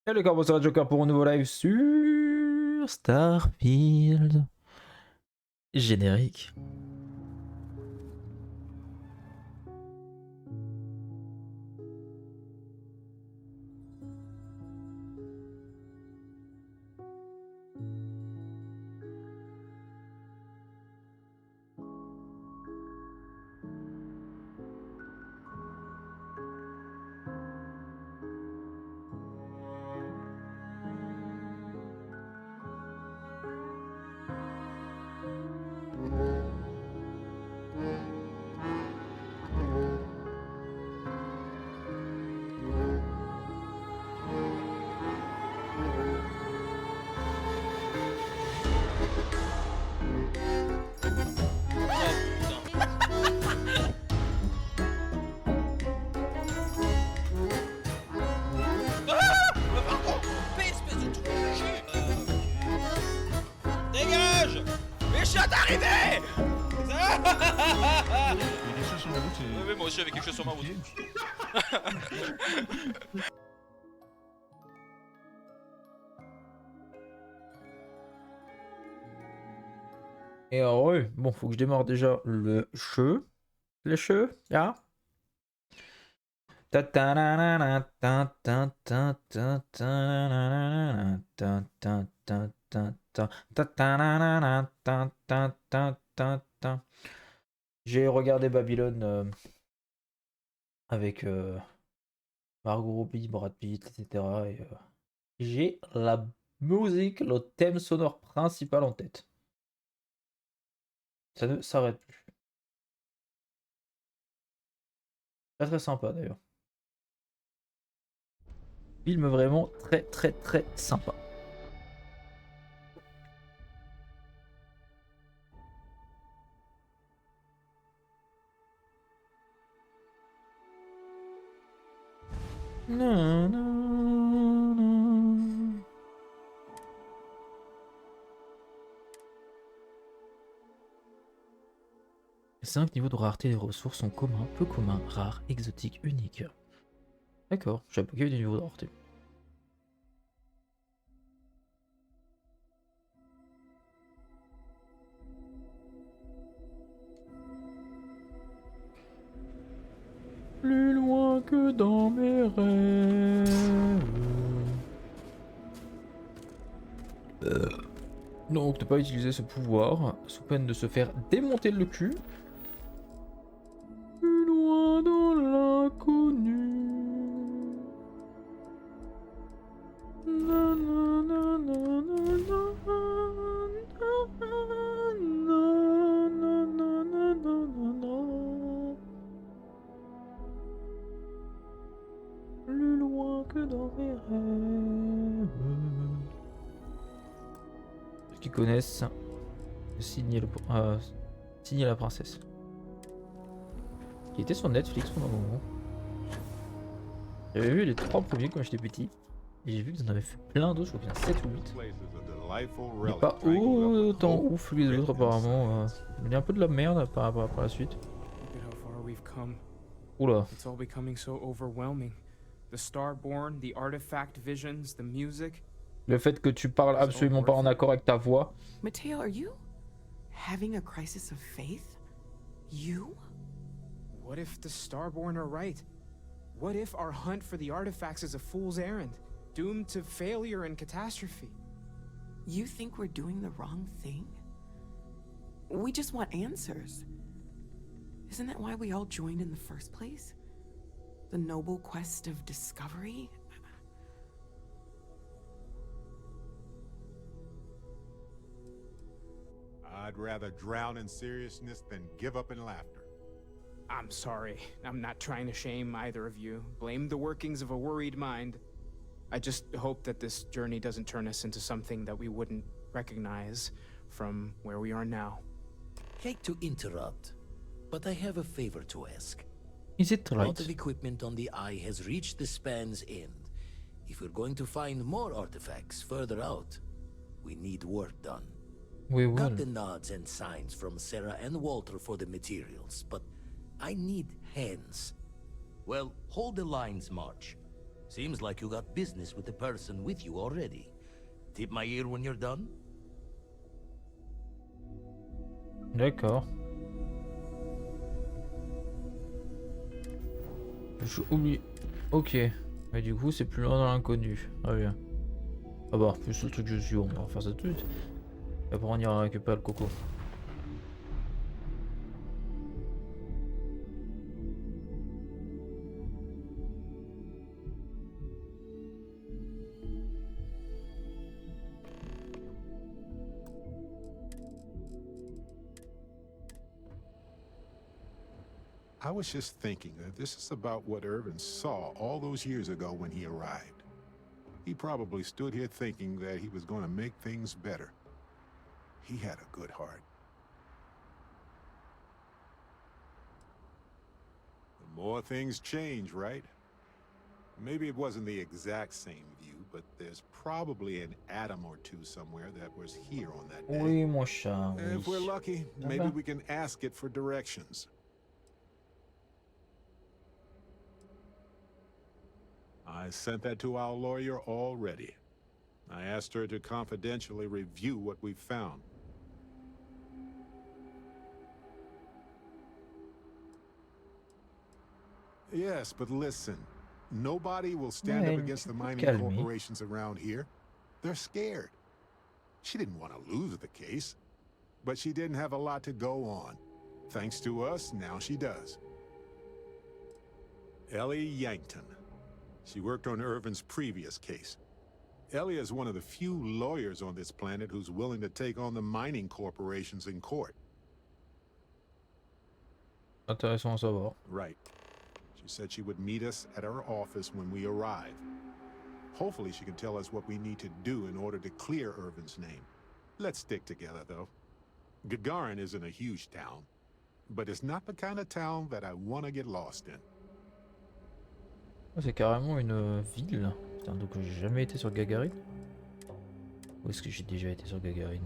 Salut les c'est Joker pour un nouveau live sur Starfield. Générique. Dégage! Mais je suis arrivé! Il y a des choses sur la route et... Oui, moi aussi avec quelque chose sur ma route. Et ouais, bon, faut que je démarre déjà le jeu. Le jeu, là. J'ai regardé Babylone avec Margot Robbie, Brad Pitt, etc. Et j'ai la musique, le thème sonore principal en tête. Ça ne s'arrête plus. Très très sympa d'ailleurs. Film vraiment très très très sympa. Non, non, non. Les 5 niveaux de rareté des ressources sont communs, peu communs, rares, exotiques, uniques. D'accord, je savais pas qu'il y avait des niveaux de rareté. Plus loin que dans mes rêves. Donc, ne pas utiliser ce pouvoir, sous peine de se faire démonter le cul. Plus loin dans l'inconnu. Plus loin que dans mes rêves. Ceux qui connaissent, signer la princesse. Qui était sur Netflix pendant un moment. J'avais vu les 3 premiers quand j'étais petit. Et j'ai vu qu'ils en avaient fait plein d'autres, je crois qu'il y en a 7 ou 8. Mais pas autant ouf que les autres apparemment. Il y a un peu de la merde par rapport à la suite. Oula. It's all becoming so overwhelming. The Starborn, the artifact visions, the music. Le fait que tu parles absolument pas en accord avec ta voix. Mateo, are you having a crisis of faith? You? What if the Starborn are right? What if our hunt for the artifacts is a fool's errand, doomed to failure and catastrophe? You think we're doing the wrong thing? We just want answers. Isn't that why we all joined in the first place? The noble quest of discovery? I'd rather drown in seriousness than give up in laughter. I'm sorry. I'm not trying to shame either of you. Blame the workings of a worried mind. I just hope that this journey doesn't turn us into something that we wouldn't recognize from where we are now. Hate to interrupt, but I have a favor to ask. Is it A lot right? of equipment on the Eye has reached the span's end. If we're going to find more artifacts further out, we need work done. We will. Got the nods and signs from Sarah and Walter for the materials, but I need hands. Well, hold the lines, March. Seems like you got business with the person with you already. Tip my ear when you're done. D'accord. Je oublie. Ok. Mais du coup, c'est plus loin dans l'inconnu. Très bien. Ah bah, plus le truc que je suis, on va faire ça tout de suite. Et après, on ira récupérer le coco. I was just thinking that this is about what Irvin saw all those years ago when he arrived. He probably stood here thinking that he was going to make things better. He had a good heart. The more things change, right? Maybe it wasn't the exact same view, but there's probably an atom or two somewhere that was here on that day. Oui, mon chat. And if we're Oui. lucky, maybe we can ask it for directions. I sent that to our lawyer already. I asked her to confidentially review what we found. Yes, but listen. Nobody will stand up against the mining corporations around here. They're scared. She didn't want to lose the case, but she didn't have a lot to go on. Thanks to us, now she does. Ellie Yankton. She worked on Irvin's previous case. Ellie is one of the few lawyers on this planet who's willing to take on the mining corporations in court. Intéressant à savoir. Right. She said she would meet us at our office when we arrive. Hopefully she can tell us what we need to do in order to clear Irvin's name. Let's stick together, though. Gagarin isn't a huge town, but it's not the kind of town that I want to get lost in. C'est carrément une ville. Putain, donc j'ai jamais été sur Gagarine. Où est-ce que j'ai déjà été sur Gagarine?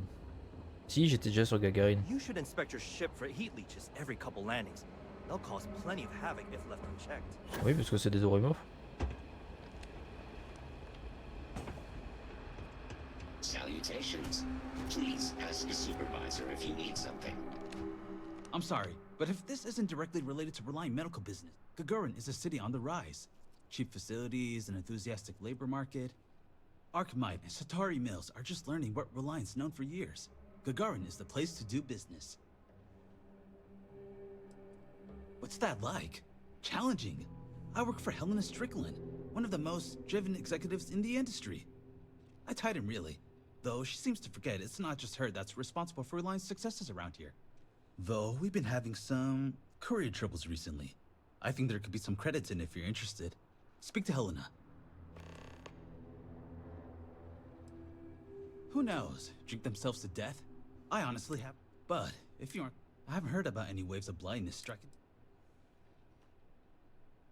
Si, j'étais déjà sur Gagarine. You should inspect your ship for heat leeches every couple landings. They'll cause plenty of havoc if left unchecked. Oui, parce que c'est des orymorphes. Salutations. Please ask the supervisor if you need something. I'm sorry, but if this isn't directly related to Reliant medical business, Gagarin is a city on the rise. Cheap facilities, an enthusiastic labor market. Archmite and Satari Mills are just learning what Reliant's known for years. Gagarin is the place to do business. What's that like? Challenging. I work for Helena Strickland, one of the most driven executives in the industry. I tied him really, though she seems to forget it's not just her that's responsible for Reliant's successes around here. Though we've been having some courier troubles recently. I think there could be some credits in if you're interested. Speak to Helena. Who knows? Drink themselves to death? I honestly have. But if you aren't, I haven't heard about any waves of blindness striking.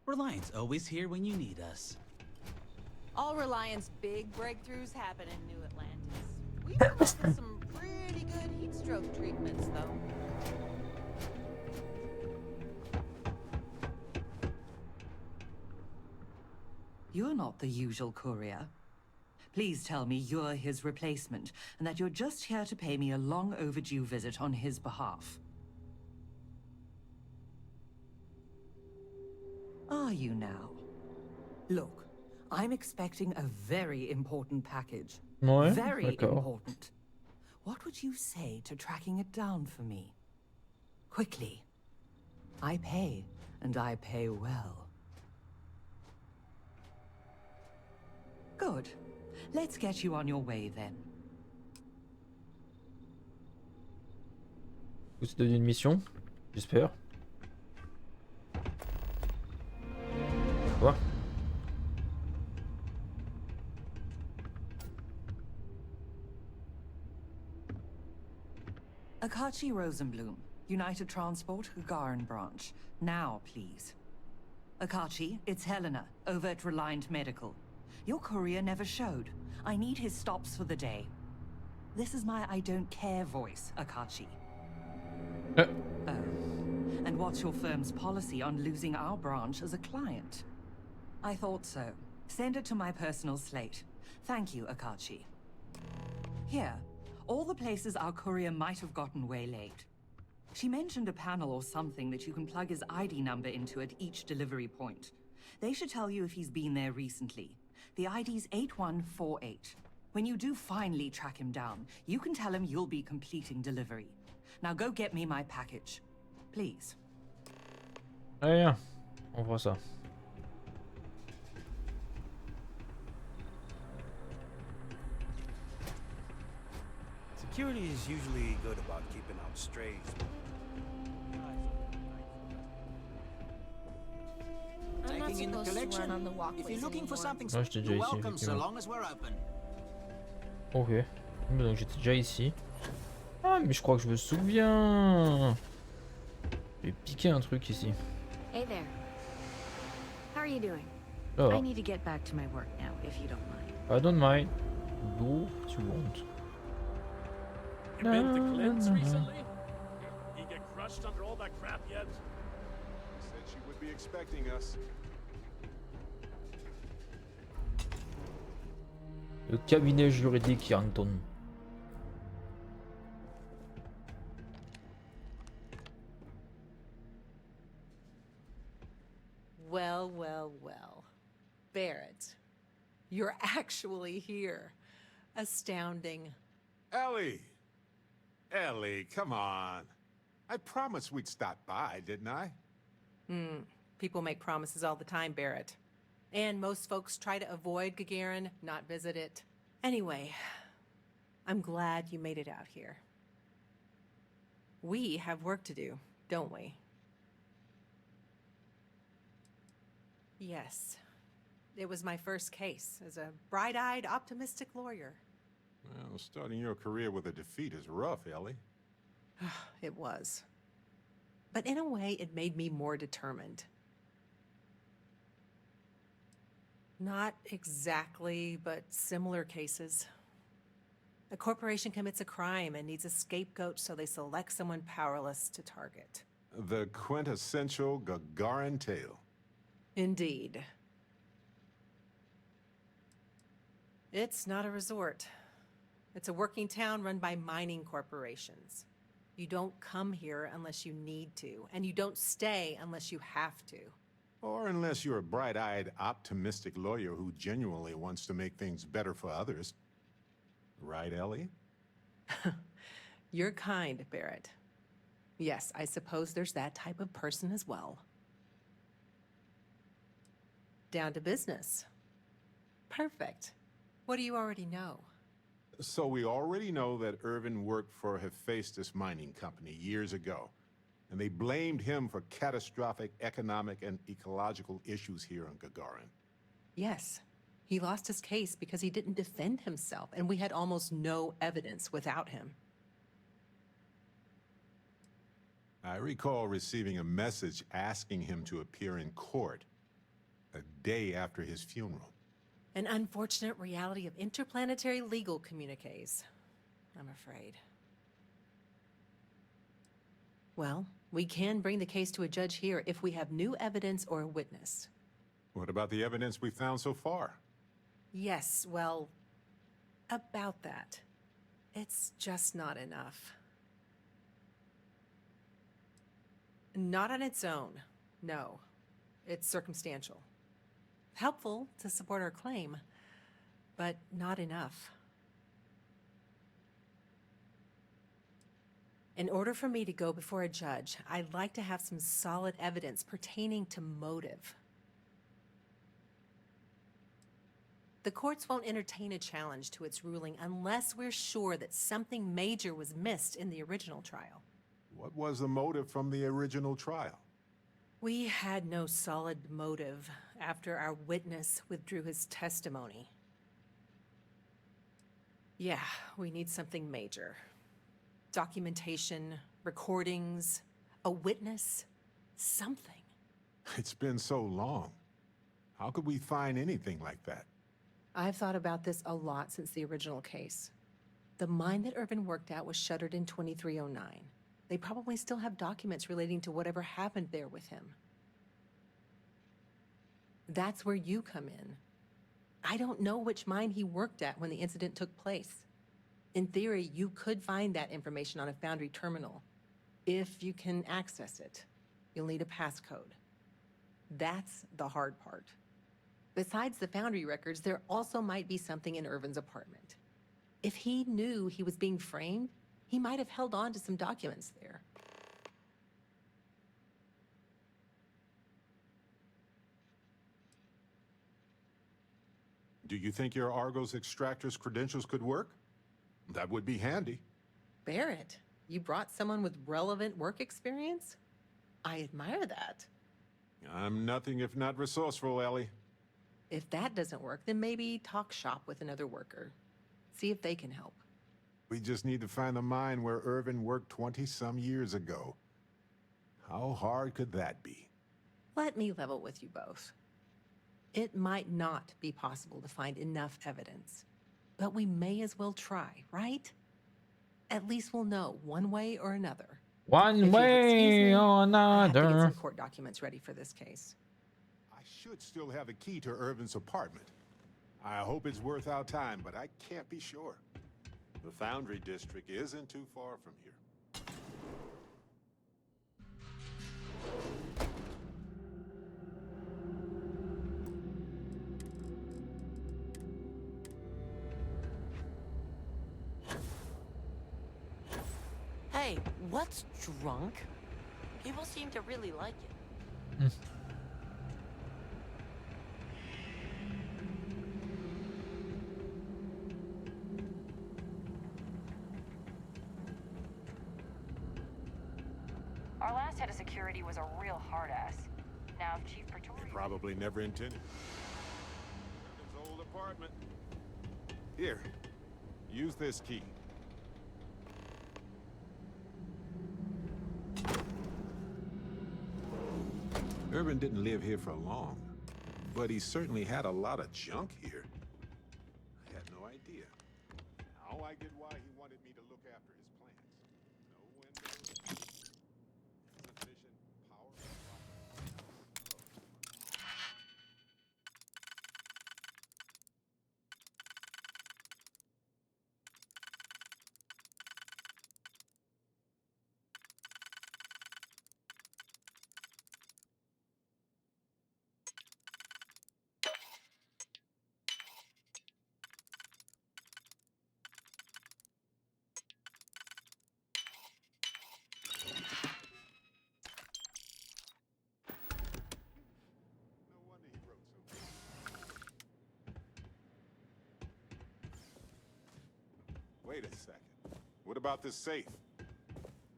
Reliant's always here when you need us. All Reliant's big breakthroughs happen in New Atlantis. We've come up with some pretty good heat stroke treatments, though. You're not the usual courier. Please tell me you're his replacement, and that you're just here to pay me a long overdue visit on his behalf. Are you now? Look, I'm expecting a very important package. Ouais, Very d'accord. important. What would you say to tracking it down for me? Quickly. I pay, and I pay well. Good. Let's get you on your way then. Vous êtes donné une mission, j'espère. Quoi? Akachi Rosenblum, United Transport, Gagarin branch. Now, please. Akachi, it's Helena, over at Reliant Medical. Your courier never showed. I need his stops for the day. This is my I don't care voice, Akachi. Oh. And what's your firm's policy on losing our branch as a client? I thought so. Send it to my personal slate. Thank you, Akachi. Here, all the places our courier might have gotten waylaid. She mentioned a panel or something that you can plug his ID number into at each delivery point. They should tell you if he's been there recently. The ID's 8148. When you do finally track him down, you can tell him you'll be completing delivery. Now go get me my package. Please. Allez, on voit ça. Security is usually good about keeping out strays. Taking in the collection. If you're looking for something, Ouais, j'étais déjà you're ici, welcome so effectivement. long as we're open. Ok. Donc j'étais déjà ici. Ah, mais je crois que je me souviens. J'ai piqué un truc ici. Hey there. How are you doing? Oh. I need to get back to my work now, if you don't mind. I don't mind. Do what you want. You been to Clint's recently? He get crushed under all that crap yet? She said she would be expecting us. Le cabinet juridique Anton. Well, well, well. Barrett, you're actually here. Astounding. Ellie! Ellie, come on. I promised we'd stop by, didn't I? People make promises all the time, Barrett. And most folks try to avoid Gagarin, not visit it. Anyway, I'm glad you made it out here. We have work to do, don't we? Yes. It was my first case as a bright-eyed, optimistic lawyer. Well, starting your career with a defeat is rough, Ellie. It was. But in a way, it made me more determined. Not exactly, but similar cases. A corporation commits a crime and needs a scapegoat, so they select someone powerless to target. The quintessential Gagarin tale. Indeed. It's not a resort. It's a working town run by mining corporations. You don't come here unless you need to, and you don't stay unless you have to. Or unless you're a bright-eyed, optimistic lawyer who genuinely wants to make things better for others. Right, Ellie? You're kind, Barrett. Yes, I suppose there's that type of person as well. Down to business. Perfect. What do you already know? So we already know that Irvin worked for Hephaestus Mining Company years ago, and they blamed him for catastrophic economic and ecological issues here in Gagarin. Yes. He lost his case because he didn't defend himself, and we had almost no evidence without him. I recall receiving a message asking him to appear in court a day after his funeral. An unfortunate reality of interplanetary legal communiques, I'm afraid. Well, we can bring the case to a judge here if we have new evidence or a witness. What about the evidence we found so far? Yes, well, about that. It's just not enough. Not on its own, no. It's circumstantial. Helpful to support our claim, but not enough. In order for me to go before a judge, I'd like to have some solid evidence pertaining to motive. The courts won't entertain a challenge to its ruling unless we're sure that something major was missed in the original trial. What was the motive from the original trial? We had no solid motive after our witness withdrew his testimony. Yeah, we need something major. Documentation, recordings, a witness, something. It's been so long. How could we find anything like that? I've thought about this a lot since the original case. The mine that Irvin worked at was shuttered in 2309. They probably still have documents relating to whatever happened there with him. That's where you come in. I don't know which mine he worked at when the incident took place. In theory, you could find that information on a Foundry terminal. If you can access it, you'll need a passcode. That's the hard part. Besides the Foundry records, there also might be something in Irvin's apartment. If he knew he was being framed, he might have held on to some documents there. Do you think your Argos extractor's credentials could work? That would be handy. Barrett, you brought someone with relevant work experience? I admire that. I'm nothing if not resourceful, Ellie. If that doesn't work, then maybe talk shop with another worker. See if they can help. We just need to find the mine where Irvin worked 20-some years ago. How hard could that be? Let me level with you both. It might not be possible to find enough evidence, but we may as well try, right? At least we'll know one way or another. One way or I have to get another. some court documents ready for this case. I should still have a key to Irvin's apartment. I hope it's worth our time, but I can't be sure. The Foundry District isn't too far from here. Hey, what's drunk? People seem to really like it. Our last head of security was a real hard ass. Now Chief Praetorian... Probably never intended. Irvin's old apartment. Here, use this key. Irvin didn't live here for long, but he certainly had a lot of junk here. I had no idea. Now I get why he wanted me to look after his plants. No windows, insufficient power supply. Wait a second. What about this safe?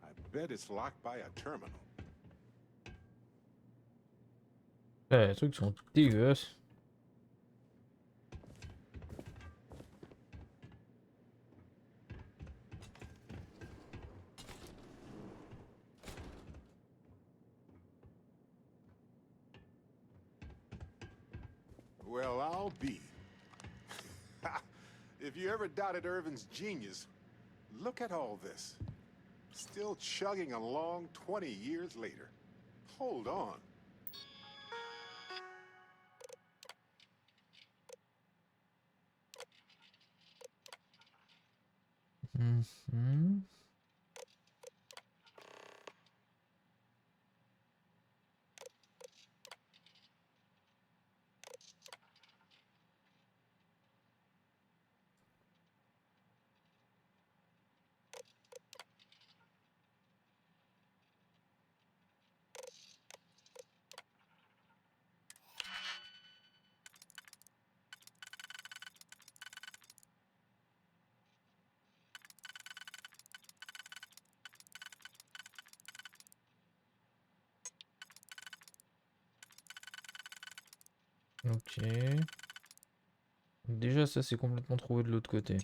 I bet it's locked by a terminal. Ouais, les trucs sont dégueulasses. Well, I'll be. If you ever doubted Irvin's genius, look at all this. Still chugging along 20 years later. Hold on. Mhm. Ok. Déjà, ça c'est complètement trouvé de l'autre côté.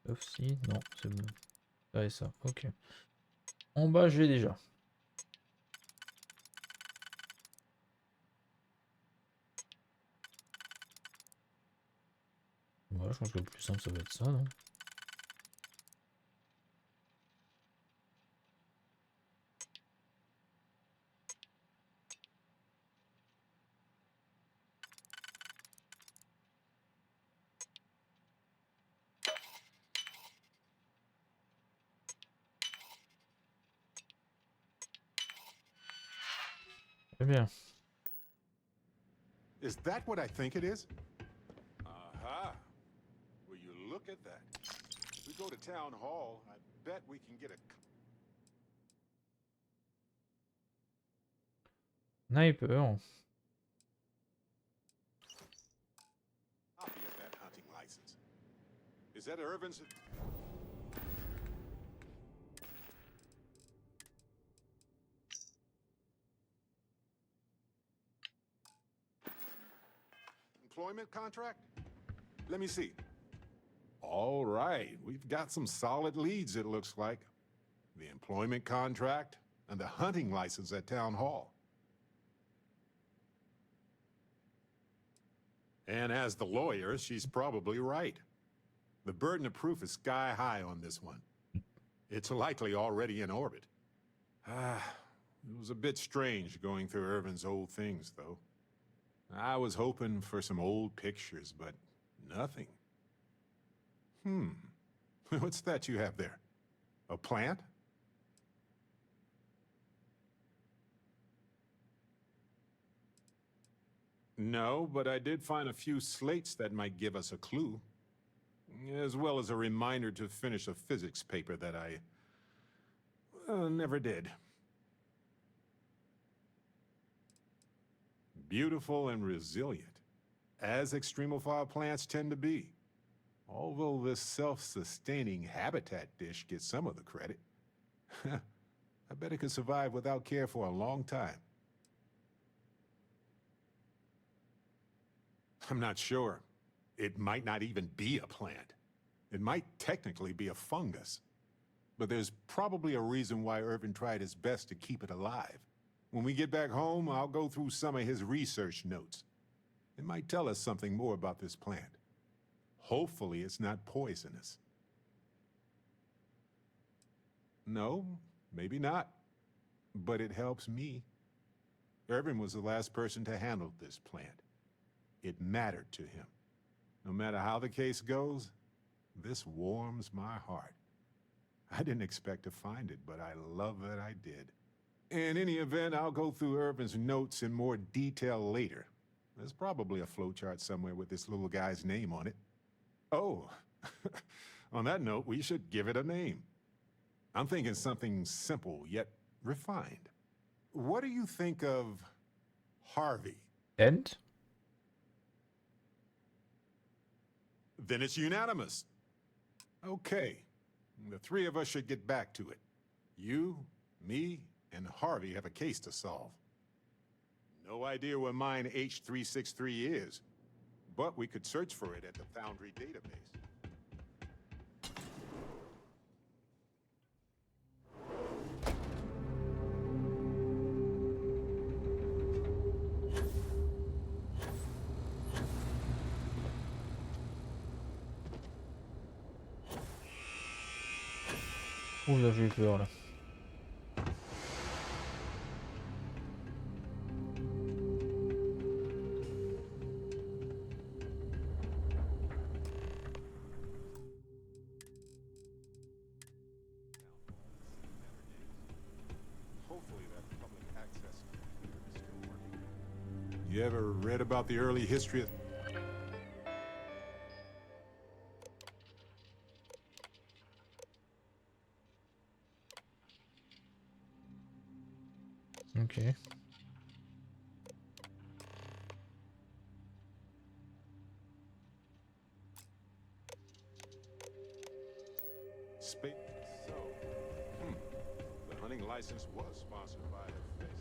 Sauf si... Non, c'est bon. Ça et ça, ok. En bas, j'ai déjà. Ouais, je pense que le plus simple, ça va être ça, non? Très bien. Is that what I think it is? Aha! Will you look at that? We go to town hall. I bet we can get a Sniper. copy of that hunting license. Is that Irvin's? Employment contract? Let me see. All right, we've got some solid leads, it looks like. The employment contract and the hunting license at Town Hall. And as the lawyer, she's probably right. The burden of proof is sky high on this one. It's likely already in orbit. It was a bit strange going through Irvin's old things, though. I was hoping for some old pictures, but nothing. What's that you have there? A plant? No, but I did find a few slates that might give us a clue. As well as a reminder to finish a physics paper that I never did. Beautiful and resilient, as extremophile plants tend to be. Although this self-sustaining habitat dish gets some of the credit. I bet it could survive without care for a long time. I'm not sure. It might not even be a plant. It might technically be a fungus. But there's probably a reason why Irvin tried his best to keep it alive. When we get back home, I'll go through some of his research notes. It might tell us something more about this plant. Hopefully it's not poisonous. No, maybe not. But it helps me. Irvin was the last person to handle this plant. It mattered to him. No matter how the case goes, this warms my heart. I didn't expect to find it, but I love that I did. In any event, I'll go through Irvin's notes in more detail later. There's probably a flowchart somewhere with this little guy's name on it. Oh, on that note, we should give it a name. I'm thinking something simple yet refined. What do you think of Harvey? And? Then it's unanimous. Okay, the three of us should get back to it. You, me, and Harvey have a case to solve. No idea where mine H363 is, but we could search for it at the Foundry database. Ouh là j'ai eu peur là. You ever read about the early history of... Okay. Space. So, the hunting license was sponsored by Festus.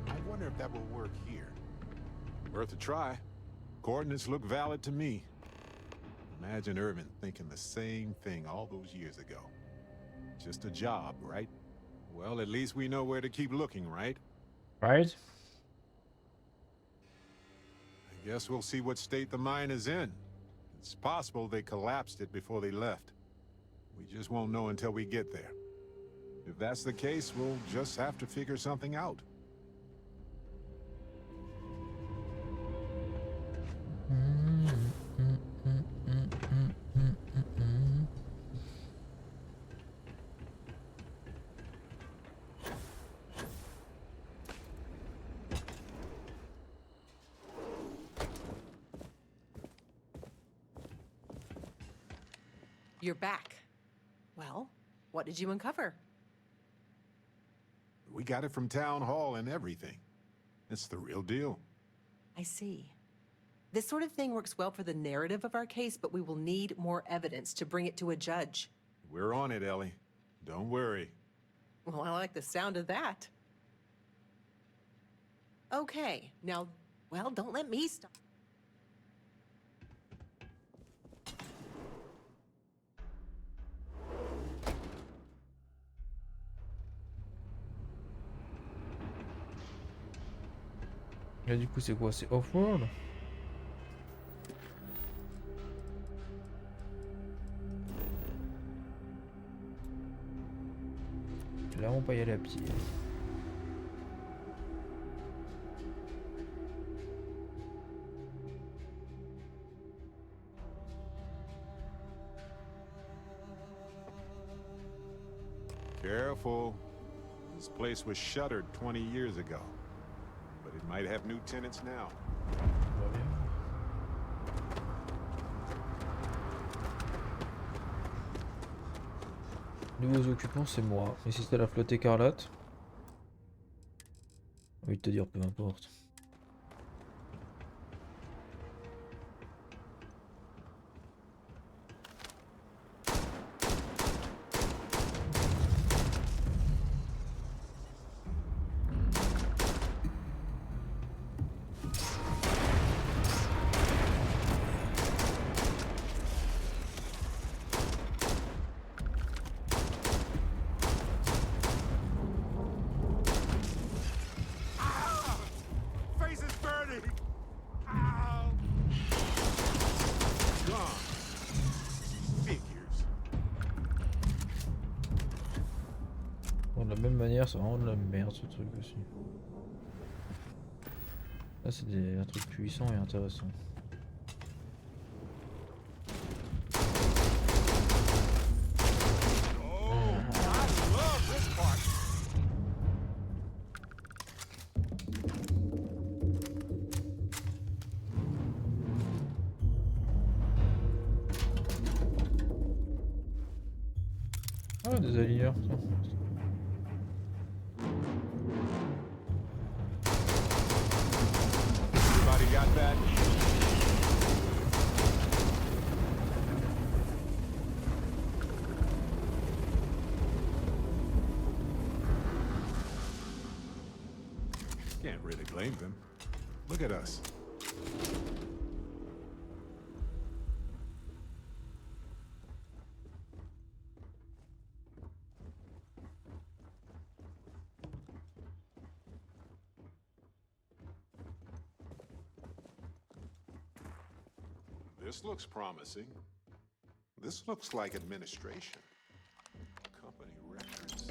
I wonder if that will work here. Worth a try. coordinates look valid to me. Imagine Irvin thinking the same thing all those years ago. Just a job, right? Well, at least we know where to keep looking, right? Right? I guess we'll see what state the mine is in. It's possible they collapsed it before they left. We just won't know until we get there. If that's the case, we'll just have to figure something out. You're back. Well, what did you uncover? We got it from Town Hall and everything. It's the real deal. I see. This sort of thing works well for the narrative of our case, but we will need more evidence to bring it to a judge. We're on it, Ellie. Don't worry. Well, I like the sound of that. Okay, now, well, don't let me stop. Et du coup, c'est quoi? C'est off-world? Là, on peut y aller à pied. Careful. This place was shuttered 20 years ago. But it might have new tenants now. Nouveaux occupants, c'est moi. Et si c'était la flotte écarlate? J'ai envie de te dire, peu importe. De la même manière, c'est vraiment de la merde ce truc aussi. Là, c'est un truc puissant et intéressant. Ah, des aligneurs, ça. Everybody got that? Can't really blame them. Look at us. This looks promising. This looks like administration. Company records.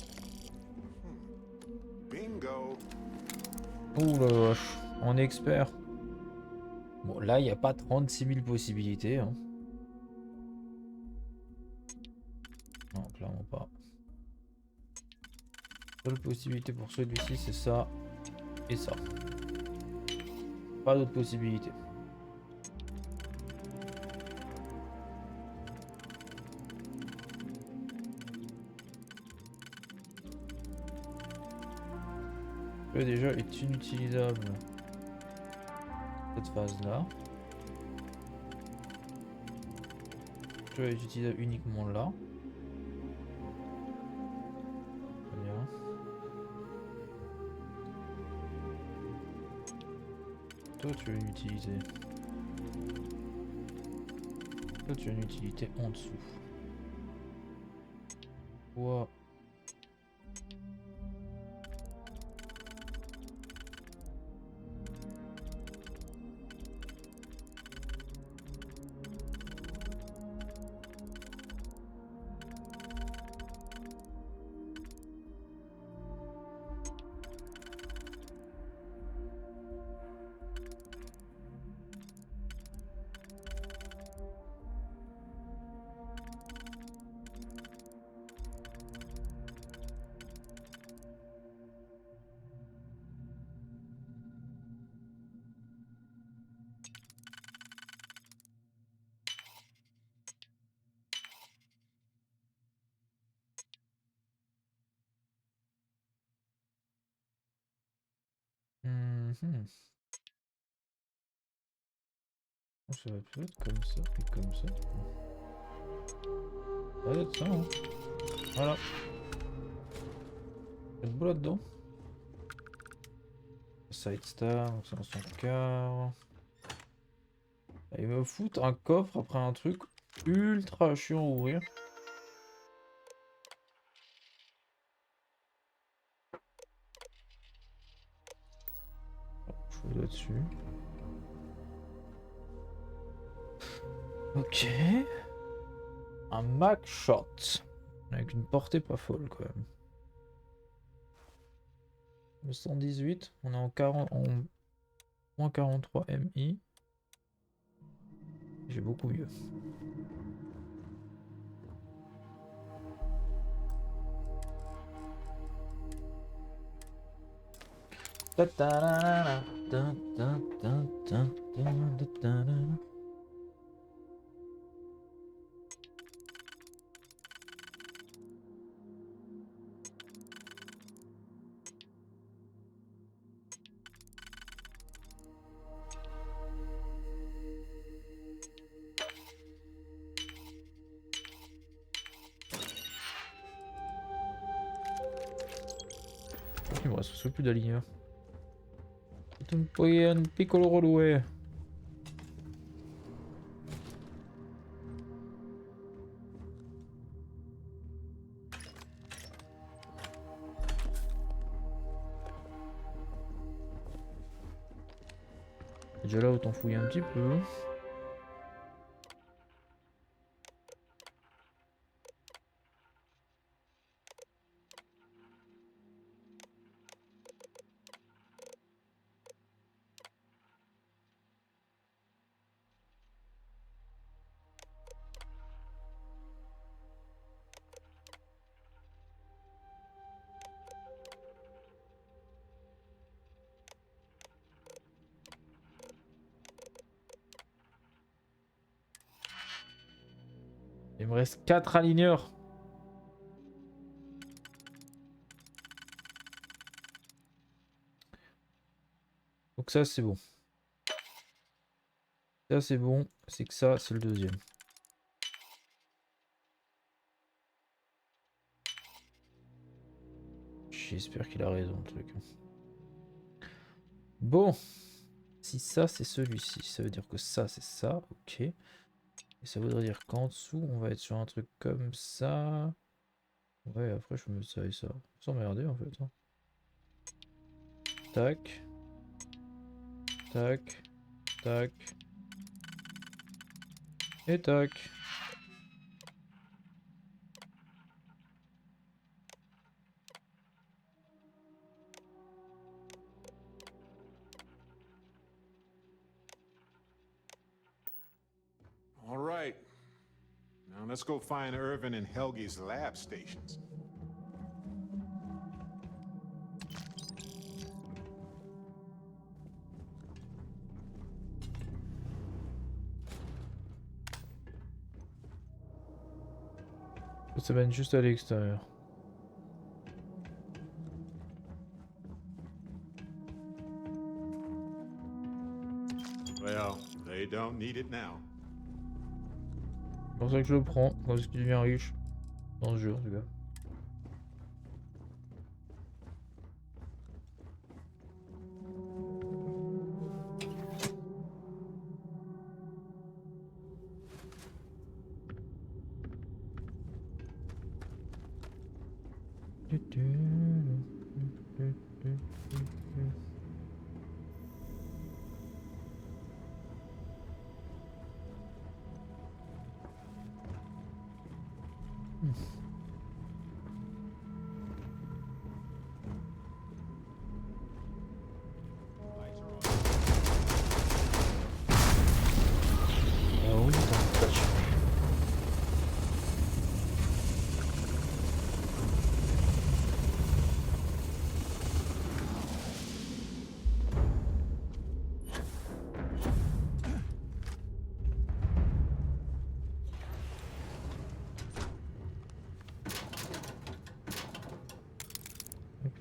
Bingo. Ouh la vache, on est expert. Bon, là, il n'y a pas 36 000 possibilités. Hein. Non, clairement pas. Seule possibilité pour celui-ci, c'est ça et ça. Pas d'autres possibilités. Déjà est inutilisable cette phase là. Je vais utiliser uniquement là. Très bien. Toi tu veux l'utiliser. Là, tu as une utilité en dessous. Wow. Mhm. Ça va peut-être comme ça et comme ça. Ça va être ça, hein. Voilà. Il y a de beau là-dedans. Side star, donc c'est dans son quart. Il me fout un coffre après un truc ultra chiant à ouvrir. Je vais là-dessus. Ok. Un Mac Shot. Avec une portée pas folle quand même. Le 118, on est en 40, en moins 43 MI. J'ai beaucoup mieux. Il me reste plus d'aligneurs. C'est un piccolo relou. Déjà là, autant fouiller un petit peu. Il me reste 4 aligneurs. Donc ça c'est bon. Ça c'est bon. C'est que ça c'est le deuxième. J'espère qu'il a raison le truc. Bon. Si ça c'est celui-ci, ça veut dire que ça c'est ça. Ok. Et ça voudrait dire qu'en dessous on va être sur un truc comme ça. Ouais, après je me mets ça et ça. Sans merder en fait. Hein. Tac. Tac. Tac. Et tac. All right. Now let's go find Irvin and Helge's lab stations. Ça mène juste à l'extérieur. Well, they don't need it now. C'est pour ça que je le prends quand je deviens riche. Dans ce jeu en tout cas.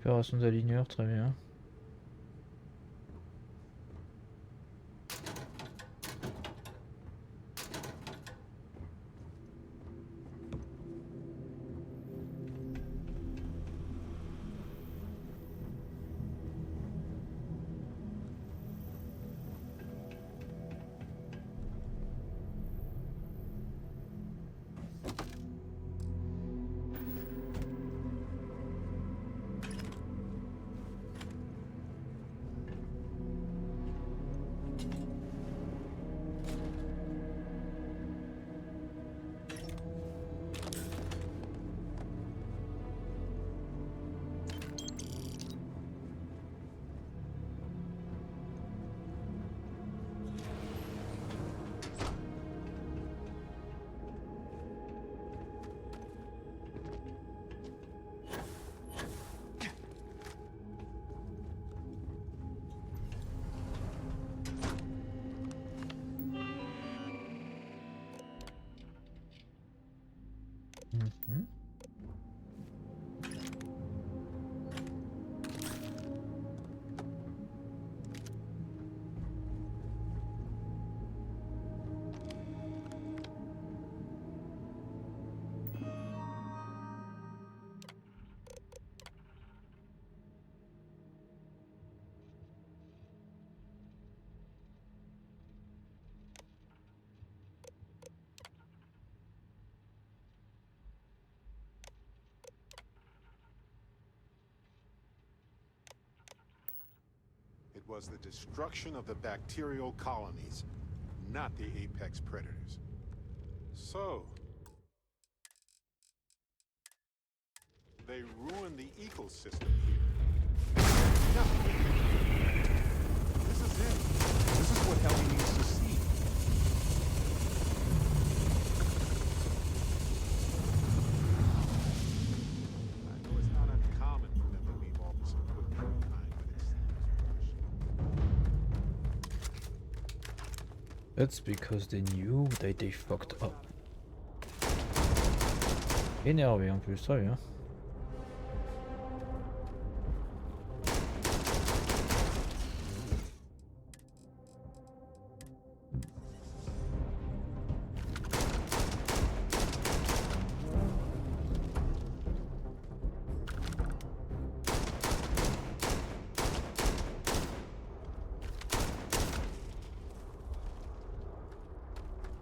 Récupération d'aligneur, très bien. Mhm. It was the destruction of the bacterial colonies, not the apex predators. So, they ruined the ecosystem here. No. This is it. This is what Ellie needs to see. I know it's not uncommon for them to leave office equipment behind, but it seems. That's because they knew that they fucked up. Énervé en plus, très bien.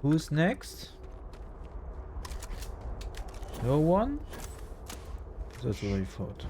Who's next? No one? That's what I thought.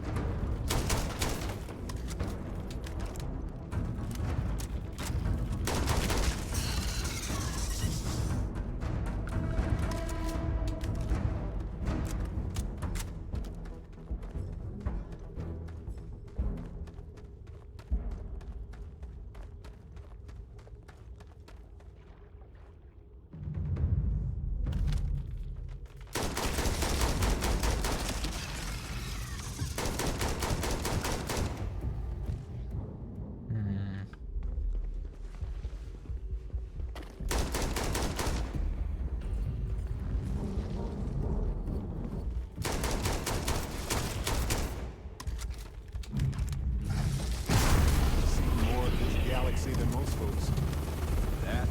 Galaxy than most folks. That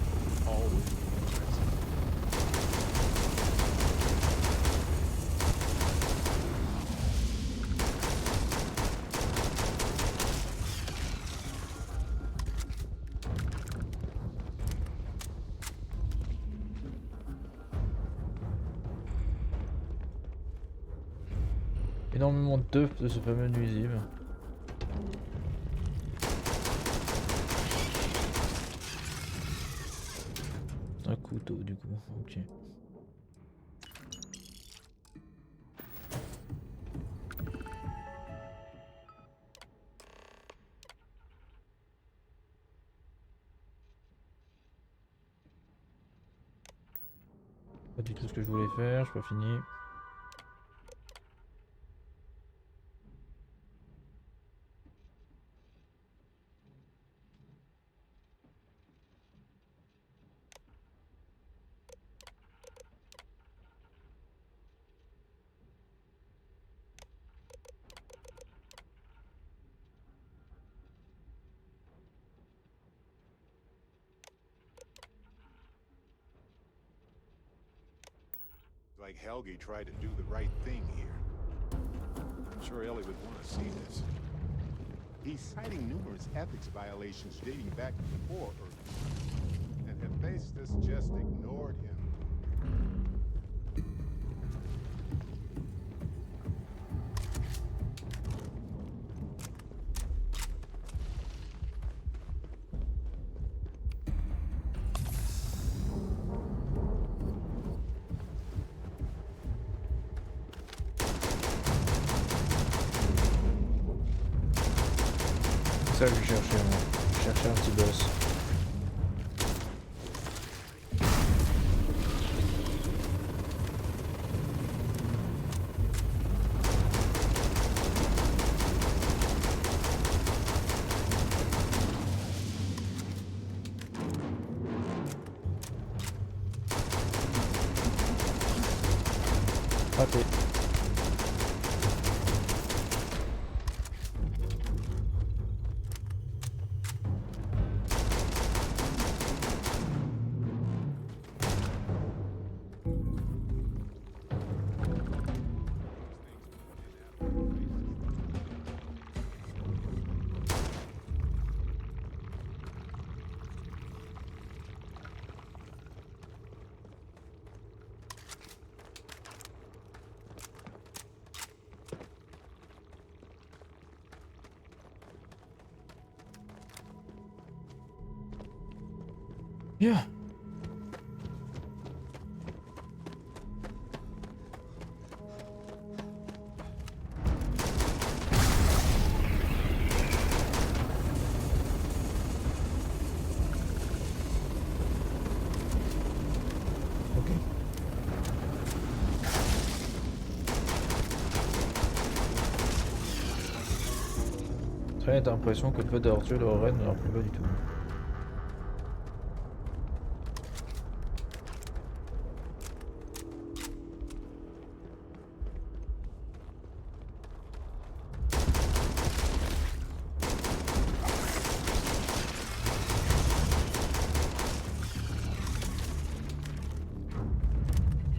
always interesting. Énormément d'œufs de ce fameux nuisible. Un couteau du coup, ok. Pas du tout ce que je voulais faire, je suis pas fini. Like Helgi tried to do the right thing here. I'm sure Ellie would want to see this. He's citing numerous ethics violations dating back before Earth. And Hephaestus just ignored him. C'est ça que je cherchais moi. Je cherchais un petit boss. Raté. Bien. Ok. Très bien, t'as l'impression que le fait d'avoir tué le reine ne leur plaît pas du tout.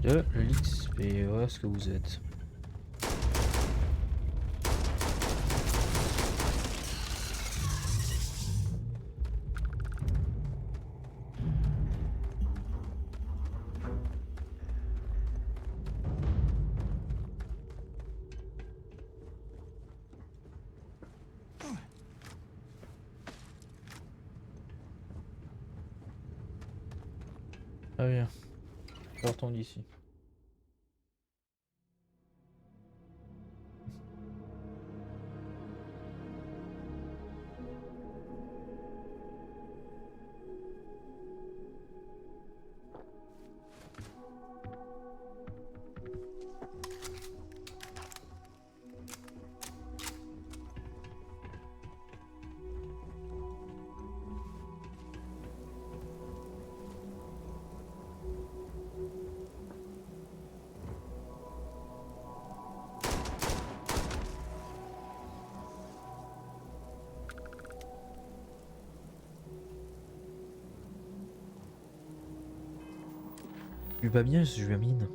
De l'XP, voilà ce que vous êtes. Très bien. Sortons d'ici. Je vais pas bien, je vais mine.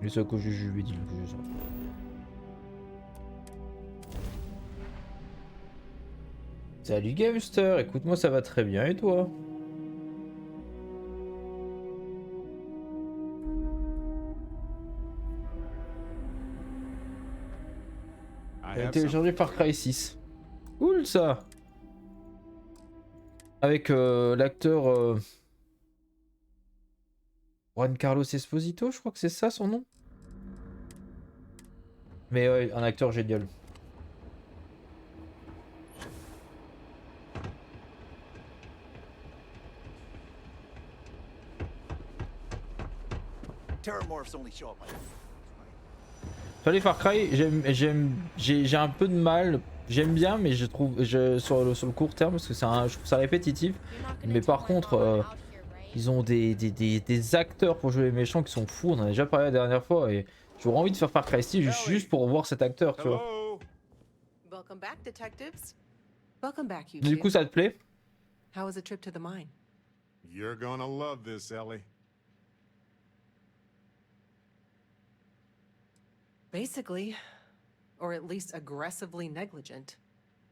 Mais c'est à cause je lui ai dit le jeu ça. Salut Gamester, écoute-moi ça va très bien et toi? J'ai téléchargé Far Cry 6. Cool ça. Avec l'acteur Juan Carlos Esposito, je crois que c'est ça son nom. Mais ouais, un acteur génial. Sur les Far Cry, j'ai un peu de mal. J'aime bien, mais je trouve sur le court terme parce que je trouve ça répétitif. Mais par contre, ils ont des acteurs pour jouer les méchants qui sont fous. On en a déjà parlé la dernière fois et j'aurais envie de faire Far Cry 6 juste pour voir cet acteur, tu vois. Welcome back, detectives. Welcome back, you Du coup, ça te plaît? How was the trip to the mine? You're gonna love this, Ellie. Basically, or at least aggressively negligent.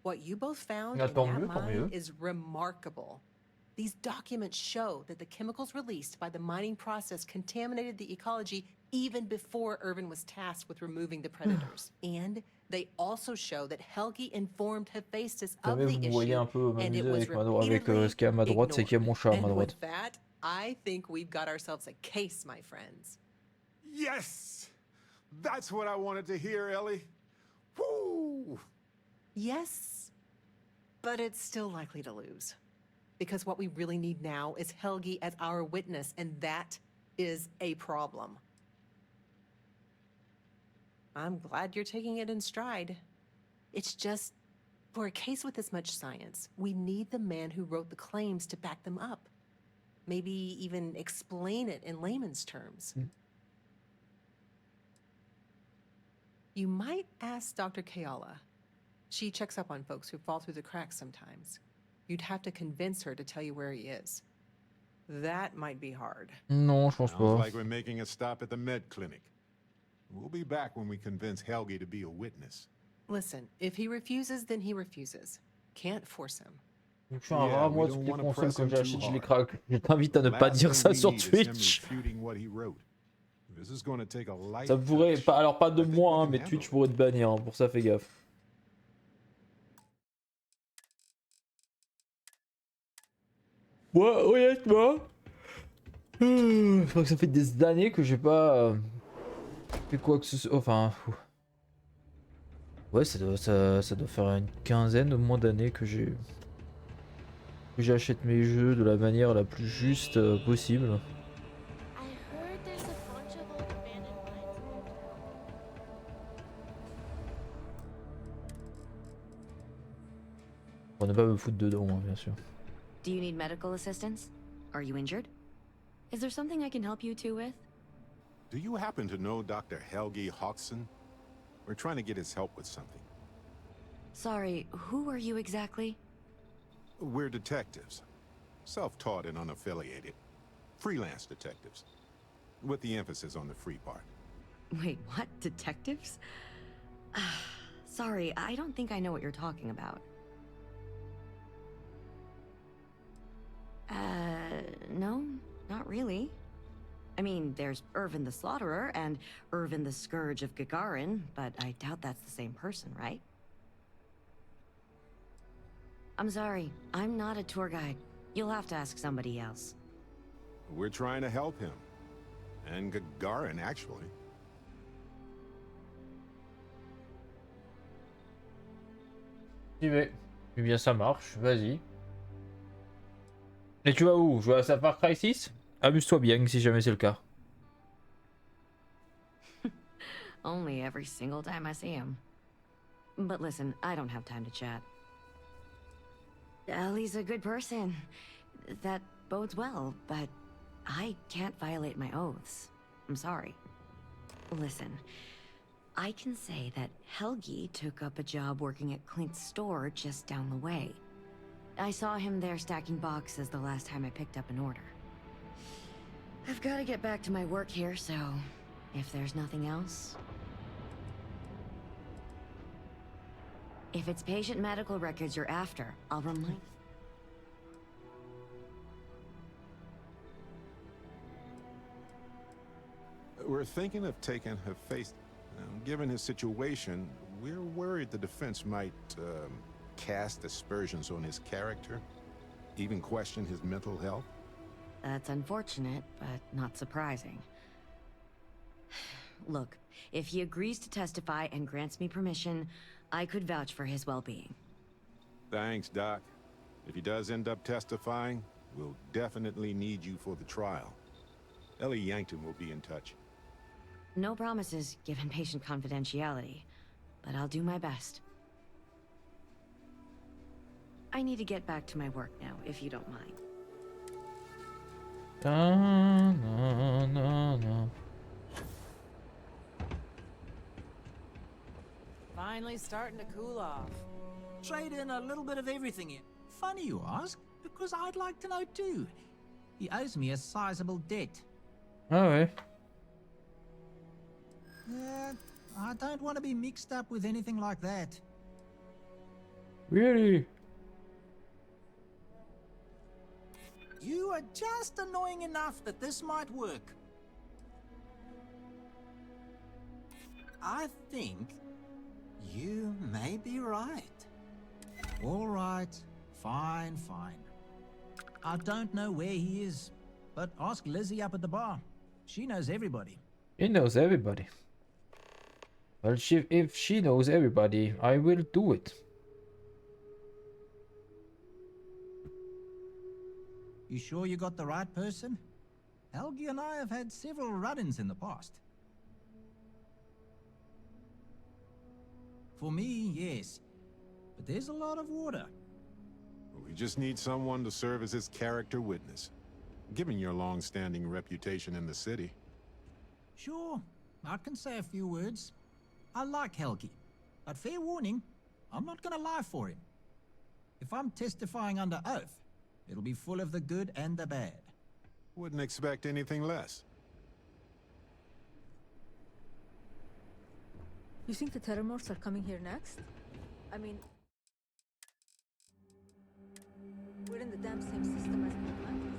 What you both found Ah, in tant that mieux, tant mine mieux. is remarkable. These documents show that the chemicals released by the mining process contaminated the ecology even before Irvin was tasked with removing the predators. And they also show that Helgi informed Hephaestus of Jamais the vous voyez un issue, peu and it m'amuser was avec ce qu'il y a à ma droite, c'est qu'il y a mon chat à ma and droite. with that, I think we've got ourselves a case, my friends. Yes! That's what I wanted to hear, Ellie. Woo! Yes, but it's still likely to lose. Because what we really need now is Helgi as our witness, and that is a problem. I'm glad you're taking it in stride. It's just, for a case with this much science, we need the man who wrote the claims to back them up. Maybe even explain it in layman's terms. You might ask Dr. Kayala. She checks up on folks who fall through the cracks sometimes. You'd have to convince her to tell you where he is. That might be hard. Non, je pense Sounds pas. like we're making a stop at the med clinic. We'll be back when we convince Helgi to be a witness. Listen, if he refuses, then he refuses. Can't force him. Je suis un Yeah, rat, we moi, don't toutes les wanna consoles press que him j'achète, too je les hard. craque. Je t'invite à ne pas Last dire ça thing sur we need is him Twitch. refuting what he wrote. This is gonna take a light Ça pourrait, touch. pas, alors pas de I think moi, we hein, can mais handle Twitch it. pourrait te bannir, hein, pour ça fais gaffe. Moi, honnêtement, je crois que ça fait des années que j'ai pas fait quoi que ce soit. Enfin, ouais, ça doit faire une quinzaine au moins d'années que j'achète mes jeux de la manière la plus juste possible. Pour ne pas me foutre dedans, hein, bien sûr. Do you need medical assistance? Are you injured? Is there something I can help you two with? Do you happen to know Dr. Helgi Hodgson? We're trying to get his help with something. Sorry, who are you exactly? We're detectives. Self-taught and unaffiliated. Freelance detectives. With the emphasis on the free part. Wait, what? Detectives? Sorry, I don't think I know what you're talking about. No, not really. I mean, there's Irvin the Slaughterer and Irvin the Scourge of Gagarin, but I doubt that's the same person, right? I'm sorry, I'm not a tour guide. You'll have to ask somebody else. We're trying to help him. And Gagarin, actually. J'y vais. Eh bien, ça marche, vas-y. Et tu vas où? Je vais à Far Cry 6? Amuse-toi bien si jamais c'est le cas. Only every single time I see him. But listen, I don't have time to chat. Ellie's a good person. That bodes well, but I can't violate my oaths. I'm sorry. Listen, I can say that Helgi took up a job working at Clint's store just down the way. I saw him there stacking boxes the last time I picked up an order. I've got to get back to my work here, so if there's nothing else... If it's patient medical records you're after, I'll remind... We're thinking of taking Hephaestus. Given his situation, we're worried the defense might cast aspersions on his character, even question his mental health. That's unfortunate, but not surprising. Look, if he agrees to testify and grants me permission, I could vouch for his well-being. Thanks, Doc. If he does end up testifying, we'll definitely need you for the trial. Ellie Yankton will be in touch. No promises, given patient confidentiality, but I'll do my best. I need to get back to my work now, if you don't mind. Finally starting to cool off. Trade in a little bit of everything in. Funny you ask, because I'd like to know too. He owes me a sizable debt. Ah ouais. I don't want to be mixed up with anything like that. Really? You are just annoying enough that this might work. I think you may be right. All right. Fine, fine. I don't know where he is, but ask Lizzie up at the bar. She knows everybody. He knows everybody. Well, if she knows everybody, I will do it. You sure you got the right person? Helgi and I have had several run-ins in the past. For me, yes. But there's a lot of water. We just need someone to serve as his character witness. Given your long-standing reputation in the city. Sure, I can say a few words. I like Helgi, but fair warning, I'm not gonna lie for him. If I'm testifying under oath, it'll be full of the good and the bad. Wouldn't expect anything less. You think the Terramorphs are coming here next? I mean, we're in the damn same system as Atlantis.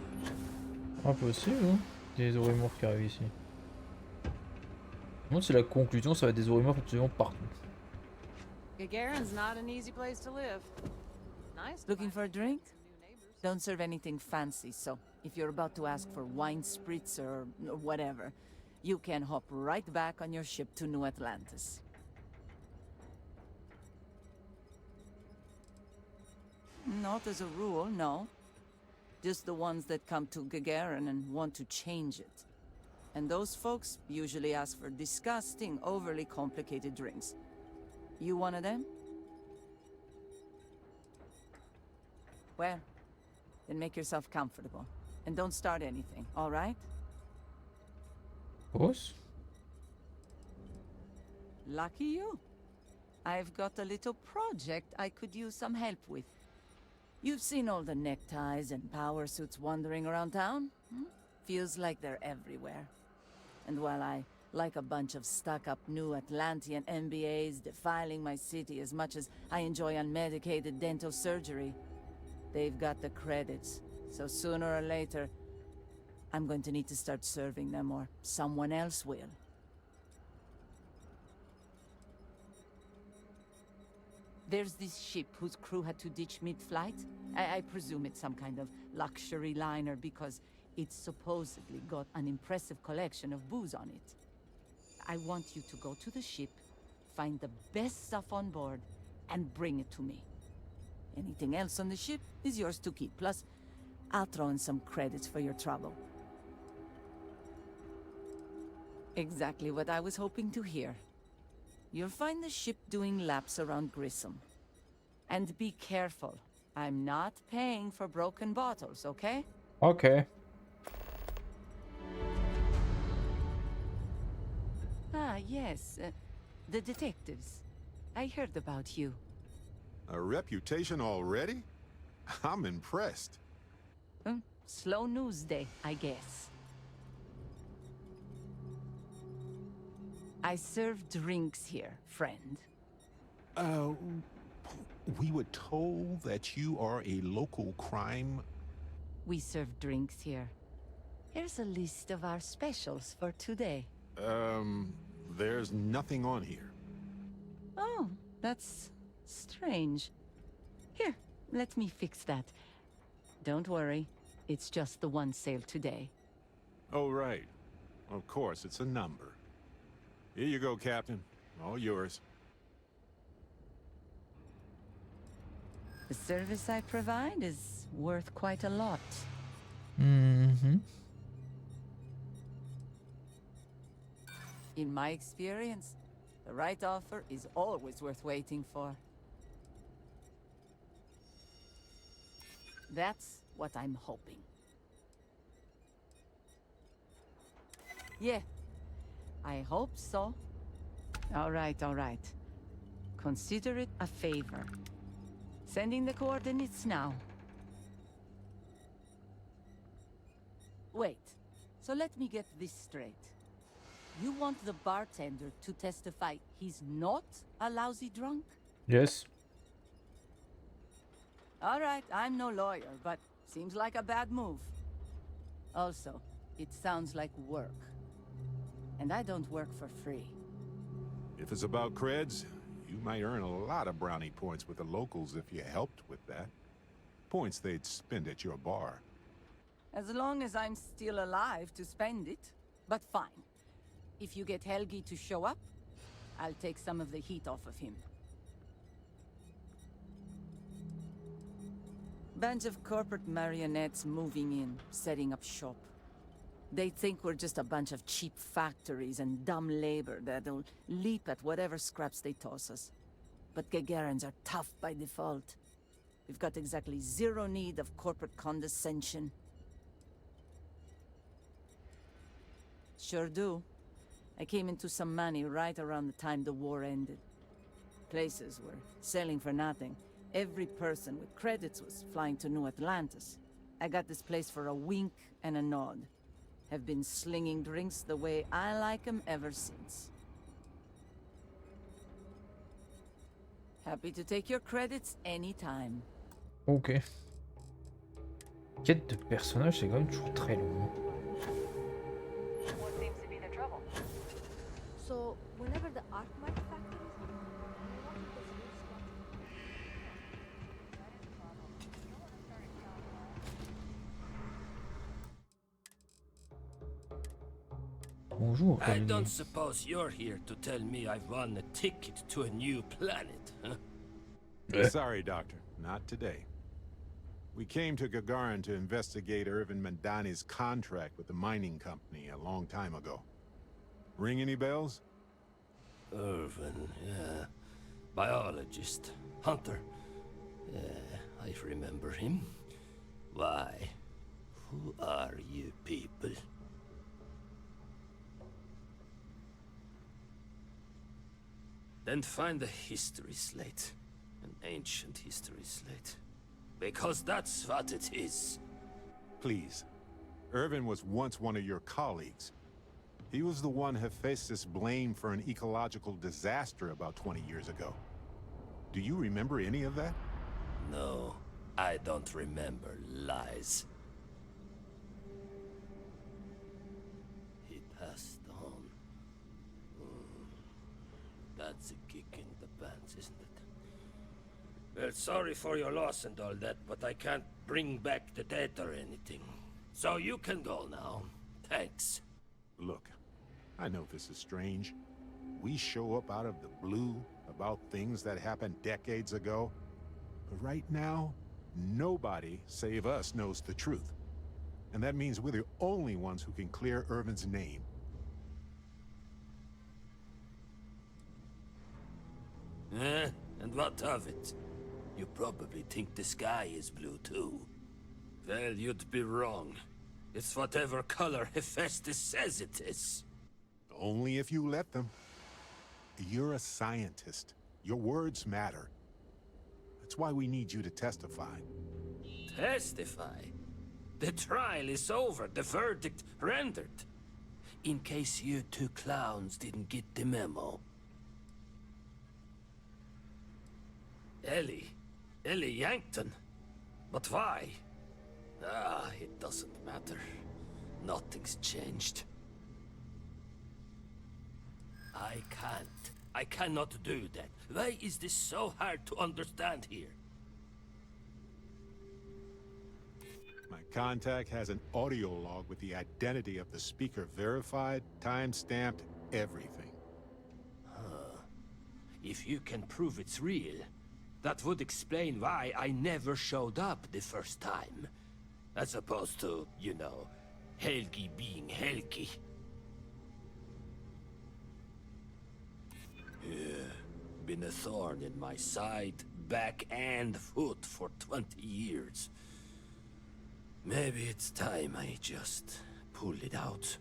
Impossible, hein? Des oromorphes qui arrivent ici. Moi, c'est la conclusion, ça va être des oromorphes absolument partout. Gagarin's not an easy place to live. Nice. Looking for a drink? Don't serve anything fancy, so if you're about to ask for wine spritzer or whatever, you can hop right back on your ship to New Atlantis. Not as a rule, no. Just the ones that come to Gagarin and want to change it. And those folks usually ask for disgusting, overly complicated drinks. You one of them? Well, then make yourself comfortable. And don't start anything, all right? Boss? Lucky you. I've got a little project I could use some help with. You've seen all the neckties and power suits wandering around town? Feels like they're everywhere. And while I like a bunch of stuck-up new Atlantean MBAs defiling my city as much as I enjoy unmedicated dental surgery, they've got the credits, so sooner or later, I'm going to need to start serving them, or someone else will. There's this ship whose crew had to ditch mid-flight. I presume it's some kind of luxury liner because it's supposedly got an impressive collection of booze on it. I want you to go to the ship, find the best stuff on board, and bring it to me. Anything else on the ship is yours to keep. Plus, I'll throw in some credits for your trouble. Exactly what I was hoping to hear. You'll find the ship doing laps around Grissom. And be careful. I'm not paying for broken bottles, okay? Okay. Ah, yes. The detectives. I heard about you. A reputation already? I'm impressed. Slow news day, I guess. I serve drinks here, friend. We were told that you are a local crime. We serve drinks here. Here's a list of our specials for today. There's nothing on here. Oh, that's strange. Here, let me fix that. Don't worry, it's just the one sale today. Oh, right. Of course, it's a number. Here you go, Captain. All yours. The service I provide is worth quite a lot. Mm-hmm. In my experience, the right offer is always worth waiting for. That's what I'm hoping. Yeah, I hope so. All right, all right. Consider it a favor. Sending the coordinates now. Wait, so let me get this straight. You want the bartender to testify he's not a lousy drunk? Yes. All right, I'm no lawyer, but seems like a bad move. Also, it sounds like work. And I don't work for free. If it's about creds, you might earn a lot of brownie points with the locals if you helped with that. Points they'd spend at your bar. As long as I'm still alive to spend it. But fine. If you get Helgi to show up, I'll take some of the heat off of him. Bunch of corporate marionettes moving in, setting up shop. They think we're just a bunch of cheap factories and dumb labor that'll leap at whatever scraps they toss us. But Gagarans are tough by default. We've got exactly zero need of corporate condescension. Sure do. I came into some money right around the time the war ended. Places were selling for nothing. Every person with credits was flying to New Atlantis. I got this place for a wink and a nod. Have been slinging drinks the way I like 'em ever since. Happy to take your credits anytime. Ok. Quête de personnage, c'est quand même toujours très long. What seems to be the trouble? So, whenever the Arcmite factories... Bonjour. I don't suppose you're here to tell me I've won a ticket to a new planet, huh? Sorry, Doctor. Not today. We came to Gagarin to investigate Irvin Mandani's contract with the mining company a long time ago. Ring any bells? Irvin, yeah. Biologist. Hunter. Yeah, I remember him. Why? Who are you people? Then find a history slate. An ancient history slate. Because that's what it is. Please. Irvin was once one of your colleagues. He was the one Hephaestus blamed for an ecological disaster about 20 years ago. Do you remember any of that? No, I don't remember lies. He passed on. That's a kick in the pants, isn't it? Well, sorry for your loss and all that, but I can't bring back the dead or anything. So you can go now. Thanks. Look, I know this is strange. We show up out of the blue about things that happened decades ago. But right now, nobody save us knows the truth. And that means we're the only ones who can clear Irvin's name. And what of it? You probably think the sky is blue too. Well, you'd be wrong. It's whatever color Hephaestus says it is. Only if you let them. You're a scientist. Your words matter. That's why we need you to testify. Testify? The trial is over, the verdict rendered. In case you two clowns didn't get the memo. Ellie Yankton? But why? It doesn't matter. Nothing's changed. I cannot do that. Why is this so hard to understand here? My contact has an audio log with the identity of the speaker verified, time-stamped, everything. If you can prove it's real, that would explain why I never showed up the first time. As opposed to, you know, Helgi being Helgi. Yeah, been a thorn in my side, back and foot for 20 years. Maybe it's time I just pull it out.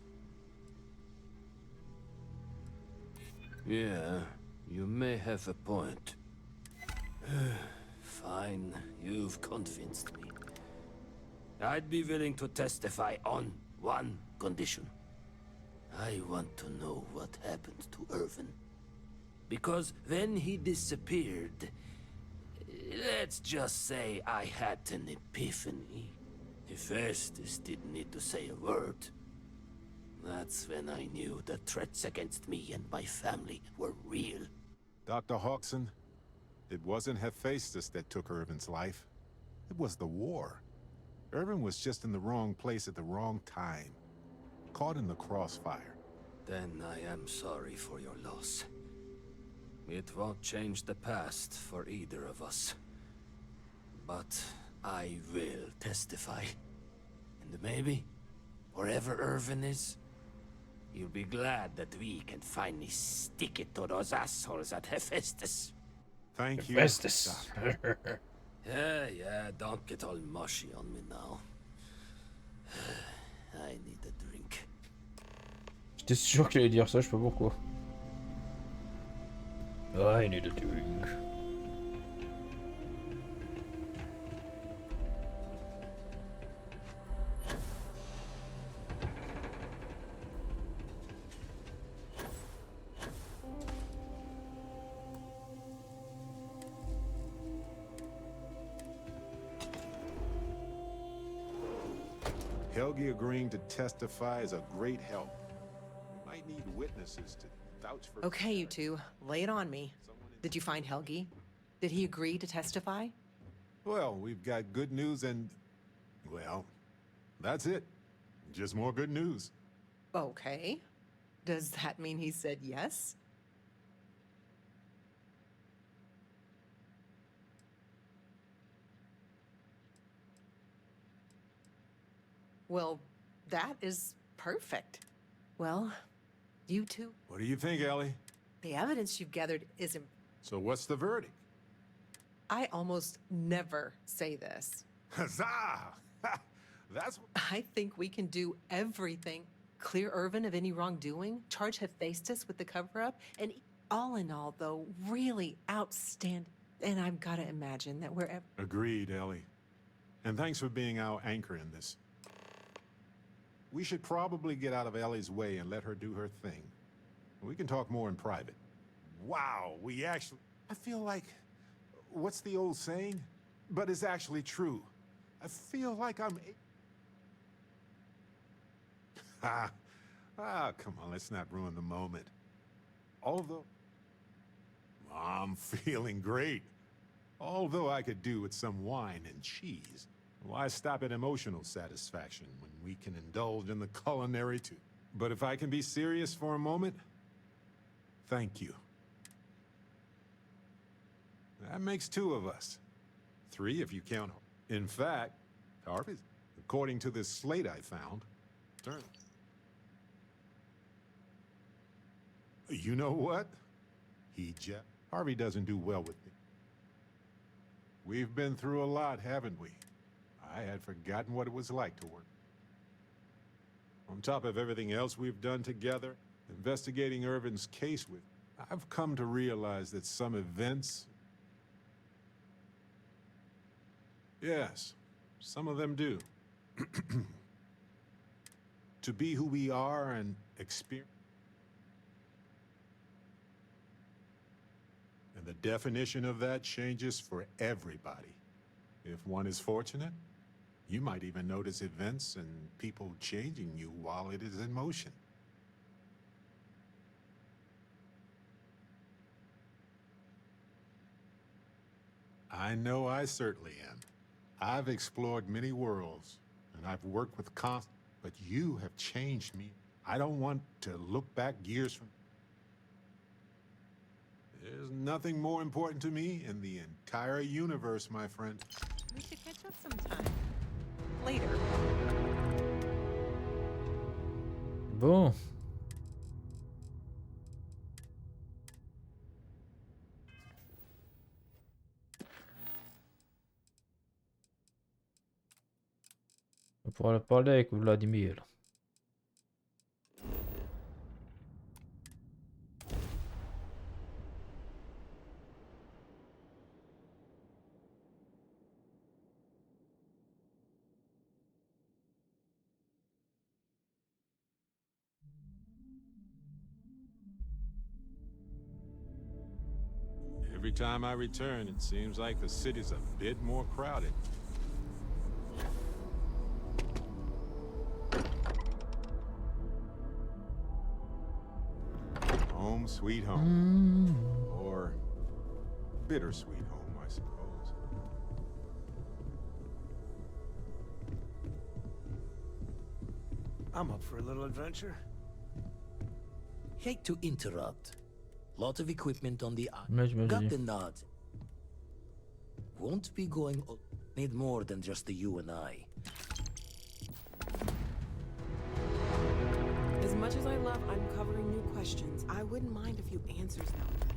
Yeah, you may have a point. Fine, you've convinced me. I'd be willing to testify on one condition. I want to know what happened to Irvin. Because when he disappeared, let's just say I had an epiphany. Hephaestus didn't need to say a word. That's when I knew the threats against me and my family were real. Dr. Hawkson, it wasn't Hephaestus that took Irvin's life. It was the war. Irvin was just in the wrong place at the wrong time. Caught in the crossfire. Then I am sorry for your loss. It won't change the past for either of us. But I will testify. And maybe, wherever Irvin is, you'll be glad that we can finally stick it to those assholes at Hephaestus. Thank you. Hephaestus. Yeah, don't get all mushy on me now. I need a drink. J'étais sûr qu'il allait dire ça, je sais pas pourquoi. I need a drink. Helgi agreeing to testify is a great help. We might need witnesses to vouch for... Okay, you two, lay it on me. Did you find Helgi? Did he agree to testify? Well, we've got good news and... well, that's it. Just more good news. Okay. Does that mean he said yes? Well, that is perfect. Well, you two, What do you think, Ellie? the evidence you've gathered is So what's the verdict? I almost never say this. Huzzah! That's... I think we can do everything. Clear Irvin of any wrongdoing, charge Hephaestus with the cover-up, and all in all, though, really outstanding. And I've got to imagine that wherever... Agreed, Ellie. And thanks for being our anchor in this. We should probably get out of Ellie's way and let her do her thing. We can talk more in private. Wow, we actually... I feel like... what's the old saying? But it's actually true. I feel like I'm... come on, let's not ruin the moment. Although... I'm feeling great. Although I could do with some wine and cheese. Why stop at emotional satisfaction when we can indulge in the culinary too? But if I can be serious for a moment, thank you. That makes two of us. Three if you count. In fact, Harvey, according to this slate I found, turn. You know what? Harvey doesn't do well with me. We've been through a lot, haven't we? I had forgotten what it was like to work. On top of everything else we've done together, investigating Irvin's case with, I've come to realize that some events... yes, some of them do. To be who we are and experience... and the definition of that changes for everybody. If one is fortunate, you might even notice events and people changing you while it is in motion. I know I certainly am. I've explored many worlds, and I've worked with but you have changed me. I don't want to look back years from... There's nothing more important to me in the entire universe, my friend. We should catch up sometime. Later. Bon. On pourra parler avec Vladimir. Every time I return, it seems like the city's a bit more crowded. Home sweet home. Or bittersweet home, I suppose. I'm up for a little adventure. Hate to interrupt. Lot of equipment on the Imagine. Got the nod. Won't be going. Need more than just the you and I. As much as I love uncovering new questions, I wouldn't mind a few answers now and then.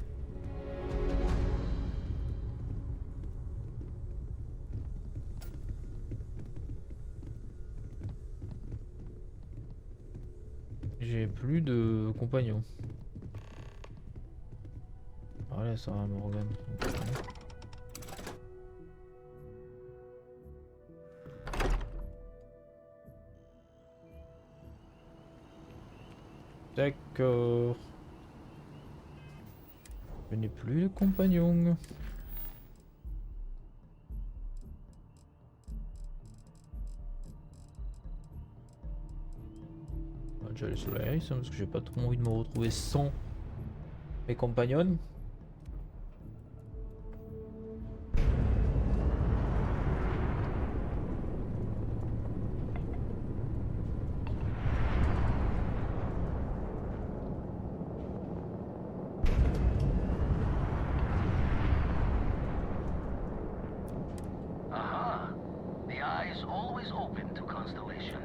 J'ai plus de compagnons. Voilà, ça va, Morgan. D'accord. Je n'ai plus de compagnons. On va déjà aller sur la race, parce que j'ai pas trop envie de me retrouver sans mes compagnons. Aha! The eye is always open to constellation.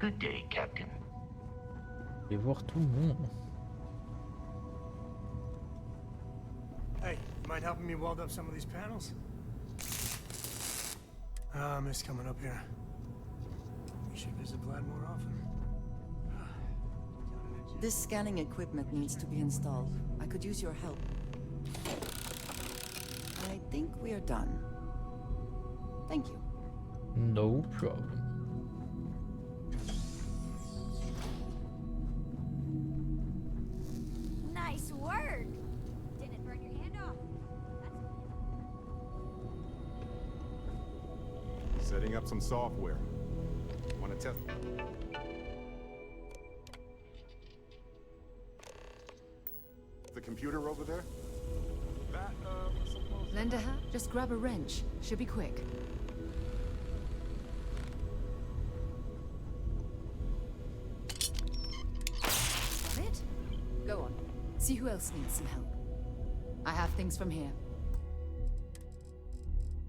Good day, Captain. Et voir tout le monde. Hey, you mind helping me weld up some of these panels? I miss coming up here. We should visit Vlad more often. This scanning equipment needs to be installed. I could use your help. I think we are done. Thank you. No problem. Nice work! Didn't burn your hand off. Setting up some software. Want to test? The computer over there? That, Lend a hand? Just grab a wrench. Should be quick. Got it? Go on. See who else needs some help. I have things from here.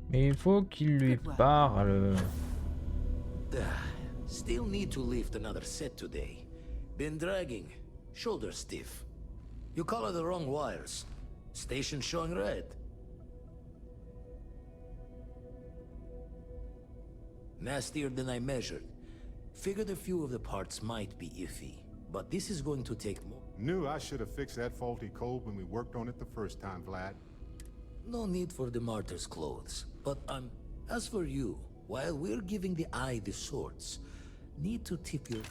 Mais il faut qu'il lui parle. Still need to lift another set today. Been dragging. Shoulder stiff. You color the wrong wires. Station showing red. Nastier than I measured. Figured a few of the parts might be iffy, but this is going to take more. Knew I should have fixed that faulty code when we worked on it the first time, Vlad. No need for the martyr's clothes, but as for you, while we're giving the eye the swords, need to tip your...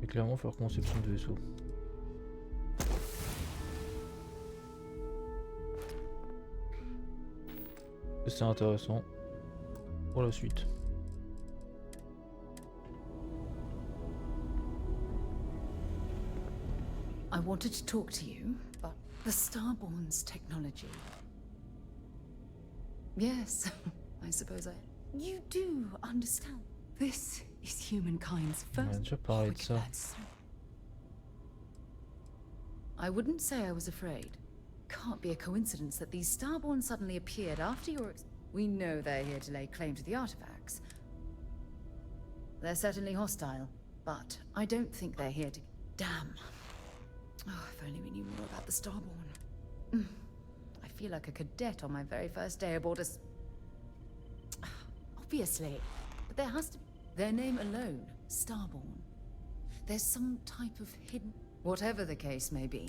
Et clairement faire conception de vaisseau. C'est intéressant pour la suite. I wanted to talk to you, but the Starborn's technology. Yes, I suppose I... You do understand. This is humankind's On a first... déjà parlé de ça. I wouldn't say I was afraid. Can't be a coincidence that these Starborn suddenly appeared after your... We know they're here to lay claim to the artifacts. They're certainly hostile, but I don't think they're here to... Damn. Oh, if only we knew more about the Starborn. I feel like a cadet on my very first day aboard a... Obviously, but there has to be... Their name alone, Starborn. There's some type of hidden... Whatever the case may be.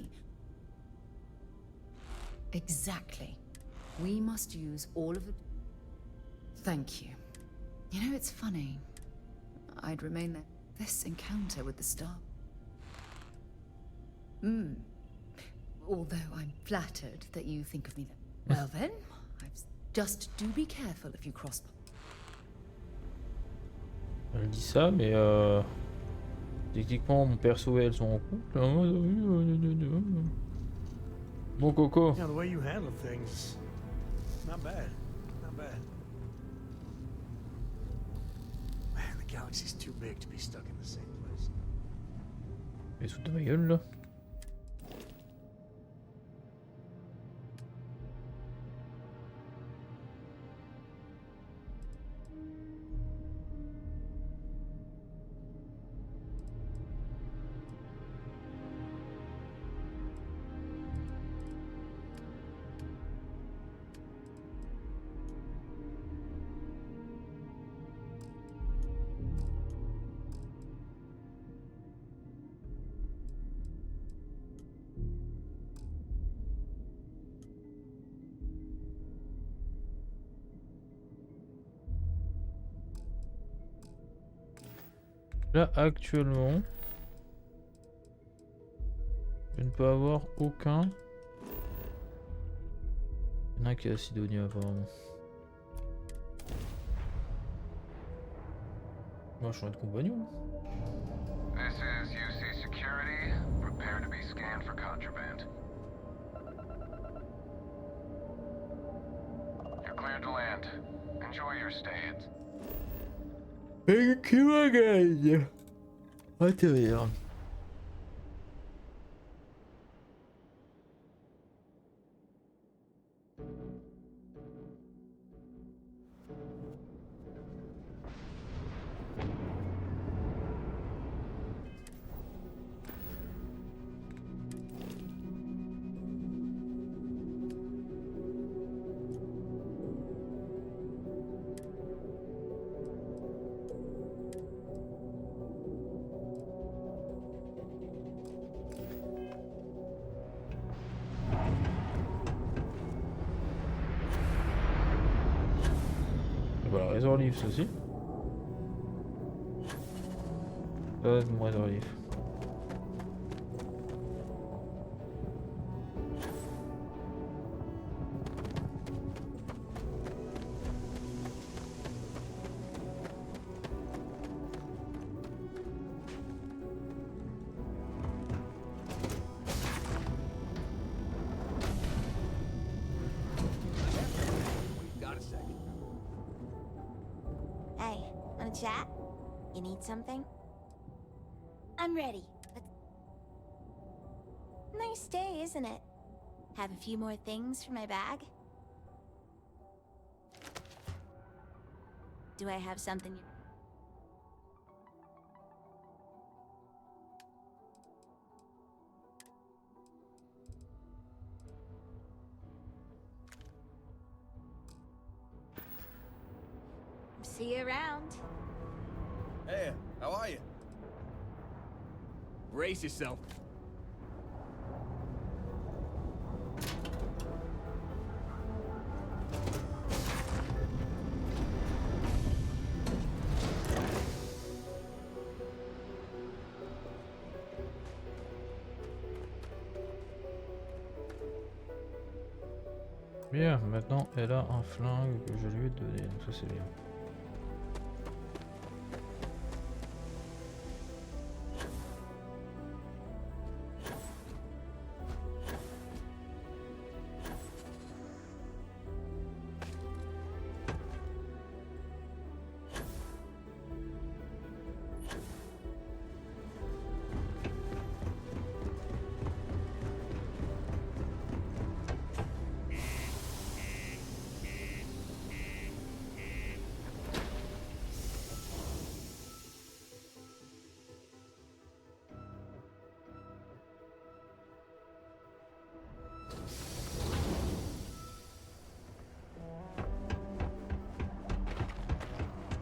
Exactly. We must use all of it. Thank you. You know, it's funny. I'd remain there. This encounter with the star... Although I'm flattered that you think of me that... Well then, just do be careful if you cross... Elle dit ça, mais techniquement mon perso et elles sont en couple. Bon Coco. Yeah, the way you handle things, not bad, not bad. Man, the galaxy's too big to be stuck in the same place. Et sous de ma gueule là. Là actuellement, je ne peux avoir aucun. Il y en a un qui est à Sidonia apparemment. Moi je suis de compagnon. This is UC Security. Prepare to be scanned for contraband. You're cleared to land. Enjoy your stay. Et qui va gagner? Atterrir. Voilà, réservoir livre ceci. Donne-moi réservoir livre. Hey, wanna chat? You need something? I'm ready. Nice day, isn't it? Have a few more things for my bag? Do I have something? See you around. Hey, how are you? Brace yourself. Bien, maintenant elle a un flingue que je lui ai donné, donc ça c'est bien.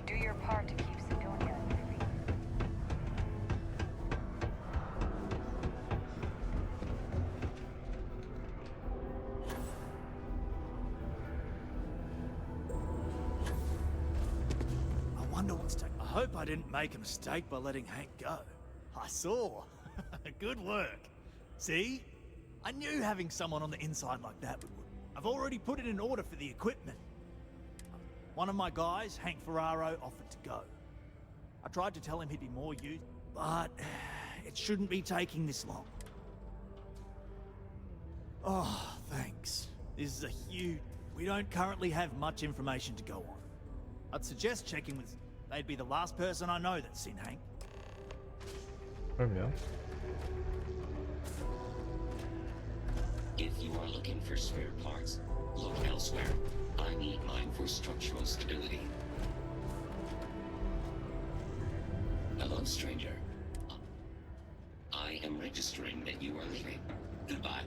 Do your part to keep Sidonia free. I wonder what's taking. I hope I didn't make a mistake by letting Hank go. I saw. Good work. See? I knew having someone on the inside like that would work. I've already put it in order for the equipment. One of my guys, Hank Ferraro, offered to go. I tried to tell him he'd be more use, but it shouldn't be taking this long. Oh, thanks. This is a huge... We don't currently have much information to go on. I'd suggest checking with... They'd be the last person I know that's seen Hank. Très bien. If you are looking for spare parts, look elsewhere. I need mine for structural stability. Hello, stranger. I am registering that you are leaving. Goodbye.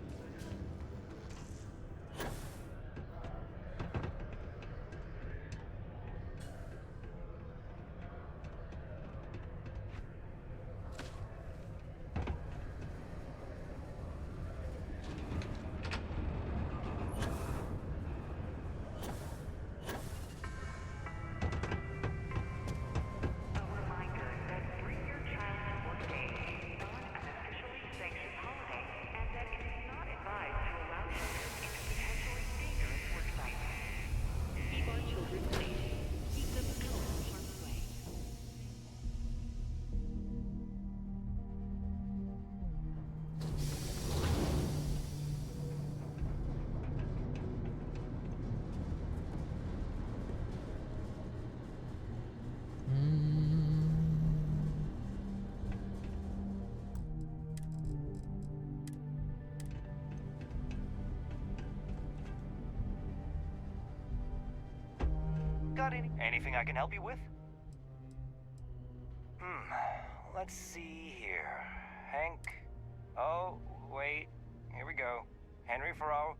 Got anything I can help you with? Let's see here. Hank. Oh, wait. Here we go. Henry Farrow.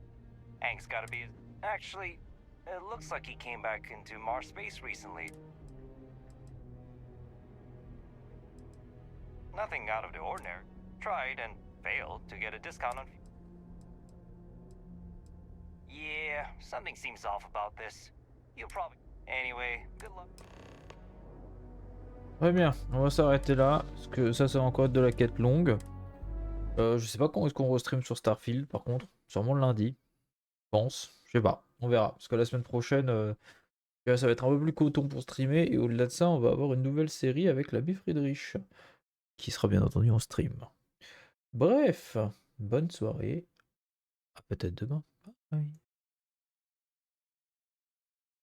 Hank's gotta be... Actually, it looks like he came back into Mars space recently. Nothing out of the ordinary. Tried and failed to get a discount on... Yeah, something seems off about this. You'll probably... Anyway, good luck. Très bien, on va s'arrêter là, parce que ça c'est encore de la quête longue. Je sais pas quand est-ce qu'on restream sur Starfield par contre, sûrement le lundi, je pense, je sais pas, on verra. Parce que la semaine prochaine, ça va être un peu plus coton pour streamer, et au-delà de ça, on va avoir une nouvelle série avec l'abbé Friedrich, qui sera bien entendu en stream. Bref, bonne soirée, à peut-être demain. Bye.